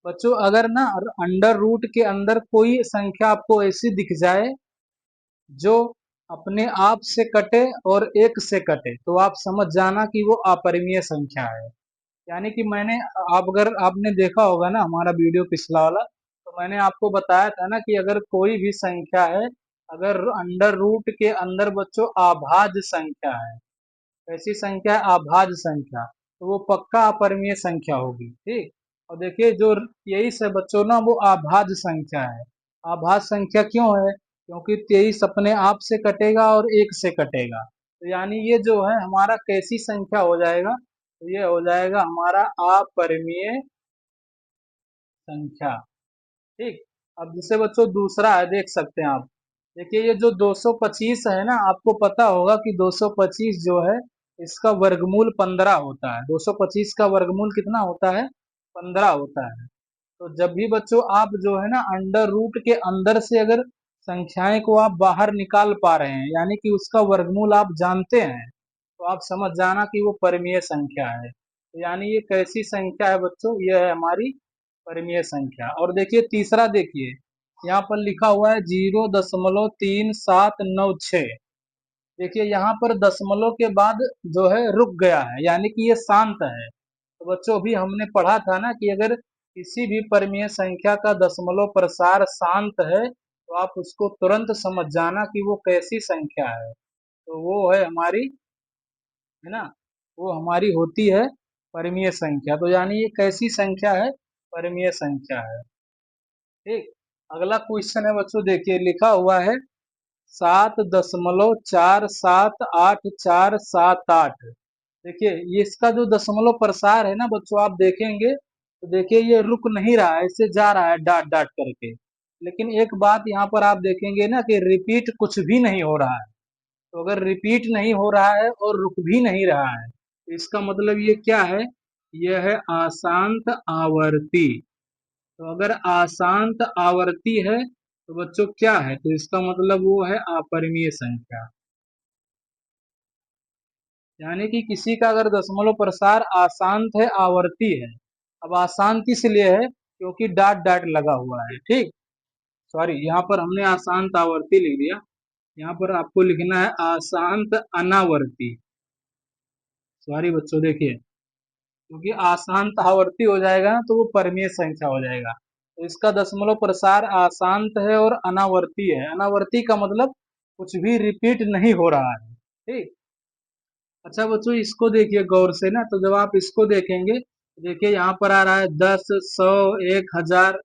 बच्चों, अगर ना अंडर रूट के अंदर कोई संख्या आपको ऐसी दिख जाए जो अपने आप से कटे और एक से कटे, तो आप समझ जाना कि वो अपरिमेय संख्या है। यानी कि मैंने, आप अगर आपने देखा होगा ना हमारा वीडियो पिछला वाला, तो मैंने आपको बताया था ना कि अगर कोई भी संख्या है, अगर अंडर रूट के अंदर बच्चों अभाज्य संख्या है, ऐसी संख्या है अभाज्य संख्या, तो वो पक्का अपरिमेय संख्या होगी। ठीक। और देखिए जो 23 है बच्चों ना, वो अभाज्य संख्या है। अभाज्य संख्या क्यों है? क्योंकि 23 अपने आप से कटेगा और एक से कटेगा। तो यानी ये जो है हमारा कैसी संख्या हो जाएगा? तो ये हो जाएगा हमारा अपरिमेय संख्या। ठीक। अब जिसे बच्चों दूसरा है, देख सकते हैं आप। देखिए ये जो 225 है ना, आपको पता होगा कि 225 जो है इसका वर्गमूल 15 होता है। 225 का वर्गमूल कितना होता है? 15 होता है। तो जब भी बच्चों आप जो है ना अंडर रूट के अंदर से अगर संख्याएं को आप बाहर निकाल पा रहे हैं, यानी कि उसका वर्गमूल आप जानते हैं, तो आप समझ जाना कि वो परिमेय संख्या है। तो यानी ये कैसी संख्या है बच्चों? ये है हमारी परिमेय संख्या। और देखिए तीसरा, देखिए यहाँ पर लिखा हुआ है 0.3796। देखिए यहाँ पर दशमलव के बाद जो है रुक गया है, यानी कि ये शांत है। तो बच्चों अभी हमने पढ़ा था ना कि अगर किसी भी परिमेय संख्या का दशमलव प्रसार शांत है, तो आप उसको तुरंत समझ जाना कि वो कैसी संख्या है। तो वो है हमारी, है ना, वो हमारी होती है परिमेय संख्या। तो यानी ये कैसी संख्या है? परिमेय संख्या है। ठीक। अगला क्वेश्चन है बच्चों, देखिए लिखा हुआ है 7.478478। देखिए ये इसका जो दशमलव प्रसार है ना बच्चों, आप देखेंगे तो देखिए ये रुक नहीं रहा है, इससे जा रहा है डाट डाट करके। लेकिन एक बात यहाँ पर आप देखेंगे ना कि रिपीट कुछ भी नहीं हो रहा है। तो अगर रिपीट नहीं हो रहा है और रुक भी नहीं रहा है, तो इसका मतलब ये क्या है? यह है अशांत आवर्ती। तो अगर अशांत आवर्ती है तो बच्चों क्या है? तो इसका मतलब वो है अपरिमेय संख्या। यानी कि किसी का अगर दशमलव प्रसार अशांत है, आवर्ती है। अब अशांत इसलिए है क्योंकि डाट डाट लगा हुआ है। ठीक। सॉरी, यहाँ पर हमने अशांत आवर्ती लिख दिया। यहाँ पर आपको लिखना है अशांत अनावर्ती। सॉरी बच्चों, देखिए क्योंकि अशांत आवर्ती हो जाएगा ना, तो वो परिमेय संख्या हो जाएगा। तो इसका दशमलव प्रसार अशांत है और अनावर्ती है। अनावर्ती का मतलब कुछ भी रिपीट नहीं हो रहा है। ठीक। अच्छा बच्चों, इसको देखिए गौर से ना, तो जब आप इसको देखेंगे तो देखिए यहाँ पर आ रहा है 10, 100, 1000।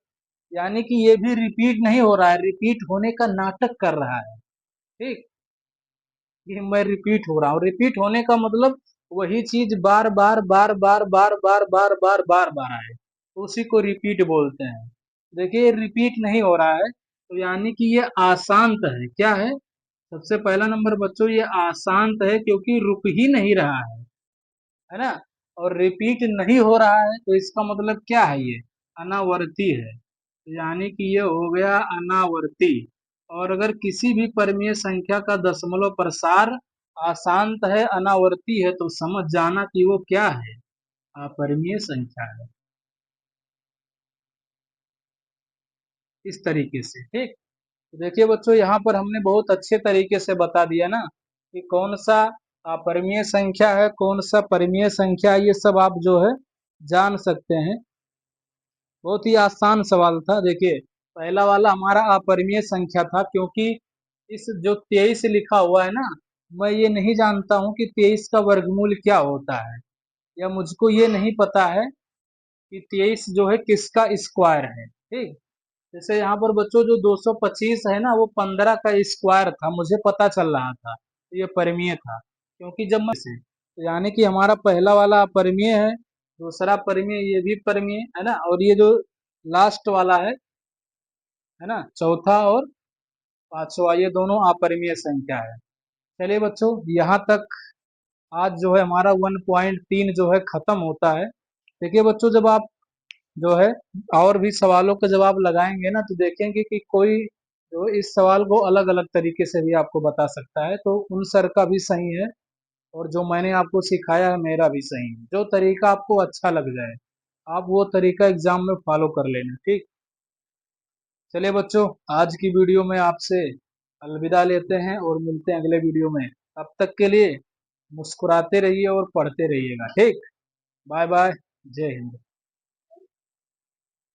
यानी कि ये भी रिपीट नहीं हो रहा है, रिपीट होने का नाटक कर रहा है। ठीक। कि मैं रिपीट हो रहा हूँ। रिपीट होने का मतलब वही चीज बार बार बार बार बार बार बार बार बार बार आए, तो उसी को रिपीट बोलते हैं। देखिए रिपीट नहीं हो रहा है, तो यानी कि ये अशांत है। क्या है? सबसे पहला नंबर बच्चों, ये अशांत है क्योंकि रुक ही नहीं रहा है ना। और रिपीट नहीं हो रहा है, तो इसका मतलब क्या है? ये अनावर्ती है। तो यानी कि ये हो गया अनावर्ती। और अगर किसी भी परिमेय संख्या का दशमलव प्रसार अशांत है, अनावर्ती है, तो समझ जाना कि वो क्या है? अपरिमेय संख्या है। इस तरीके से। ठीक। तो देखिए बच्चों, यहाँ पर हमने बहुत अच्छे तरीके से बता दिया ना कि कौन सा अपरिमेय संख्या है, कौन सा परिमेय संख्या है, ये सब आप जो है जान सकते हैं। बहुत ही आसान सवाल था। देखिए पहला वाला हमारा अपरिमेय संख्या था, क्योंकि इस जो 23 लिखा हुआ है ना, मैं ये नहीं जानता हूँ कि 23 का वर्गमूल क्या होता है, या मुझको ये नहीं पता है कि 23 जो है किसका स्क्वायर है। ठीक। जैसे यहाँ पर बच्चों जो 225 है ना, वो 15 का स्क्वायर था, मुझे पता चल रहा था, तो ये परिमेय था। क्योंकि जब मैं से, तो यानी कि हमारा पहला वाला अपरिमेय है, दूसरा परिमेय, ये भी परिमेय है ना, और ये जो लास्ट वाला है ना, चौथा और 500 ये दोनों अपरिमेय संख्या है। चलिए बच्चों, यहाँ तक आज जो है हमारा 1.3 जो है खत्म होता है। देखिए बच्चों, जब आप जो है और भी सवालों के जवाब लगाएंगे ना, तो देखेंगे कि कोई जो इस सवाल को अलग अलग तरीके से भी आपको बता सकता है, तो उन सर का भी सही है और जो मैंने आपको सिखाया है मेरा भी सही है। जो तरीका आपको अच्छा लग जाए आप वो तरीका एग्जाम में फॉलो कर लेना, ठीक। चलिए बच्चों, आज की वीडियो में आपसे अलविदा लेते हैं और मिलते हैं अगले वीडियो में। तब तक के लिए मुस्कुराते रहिए और पढ़ते रहिएगा, ठीक। Bye bye. जय हिंद।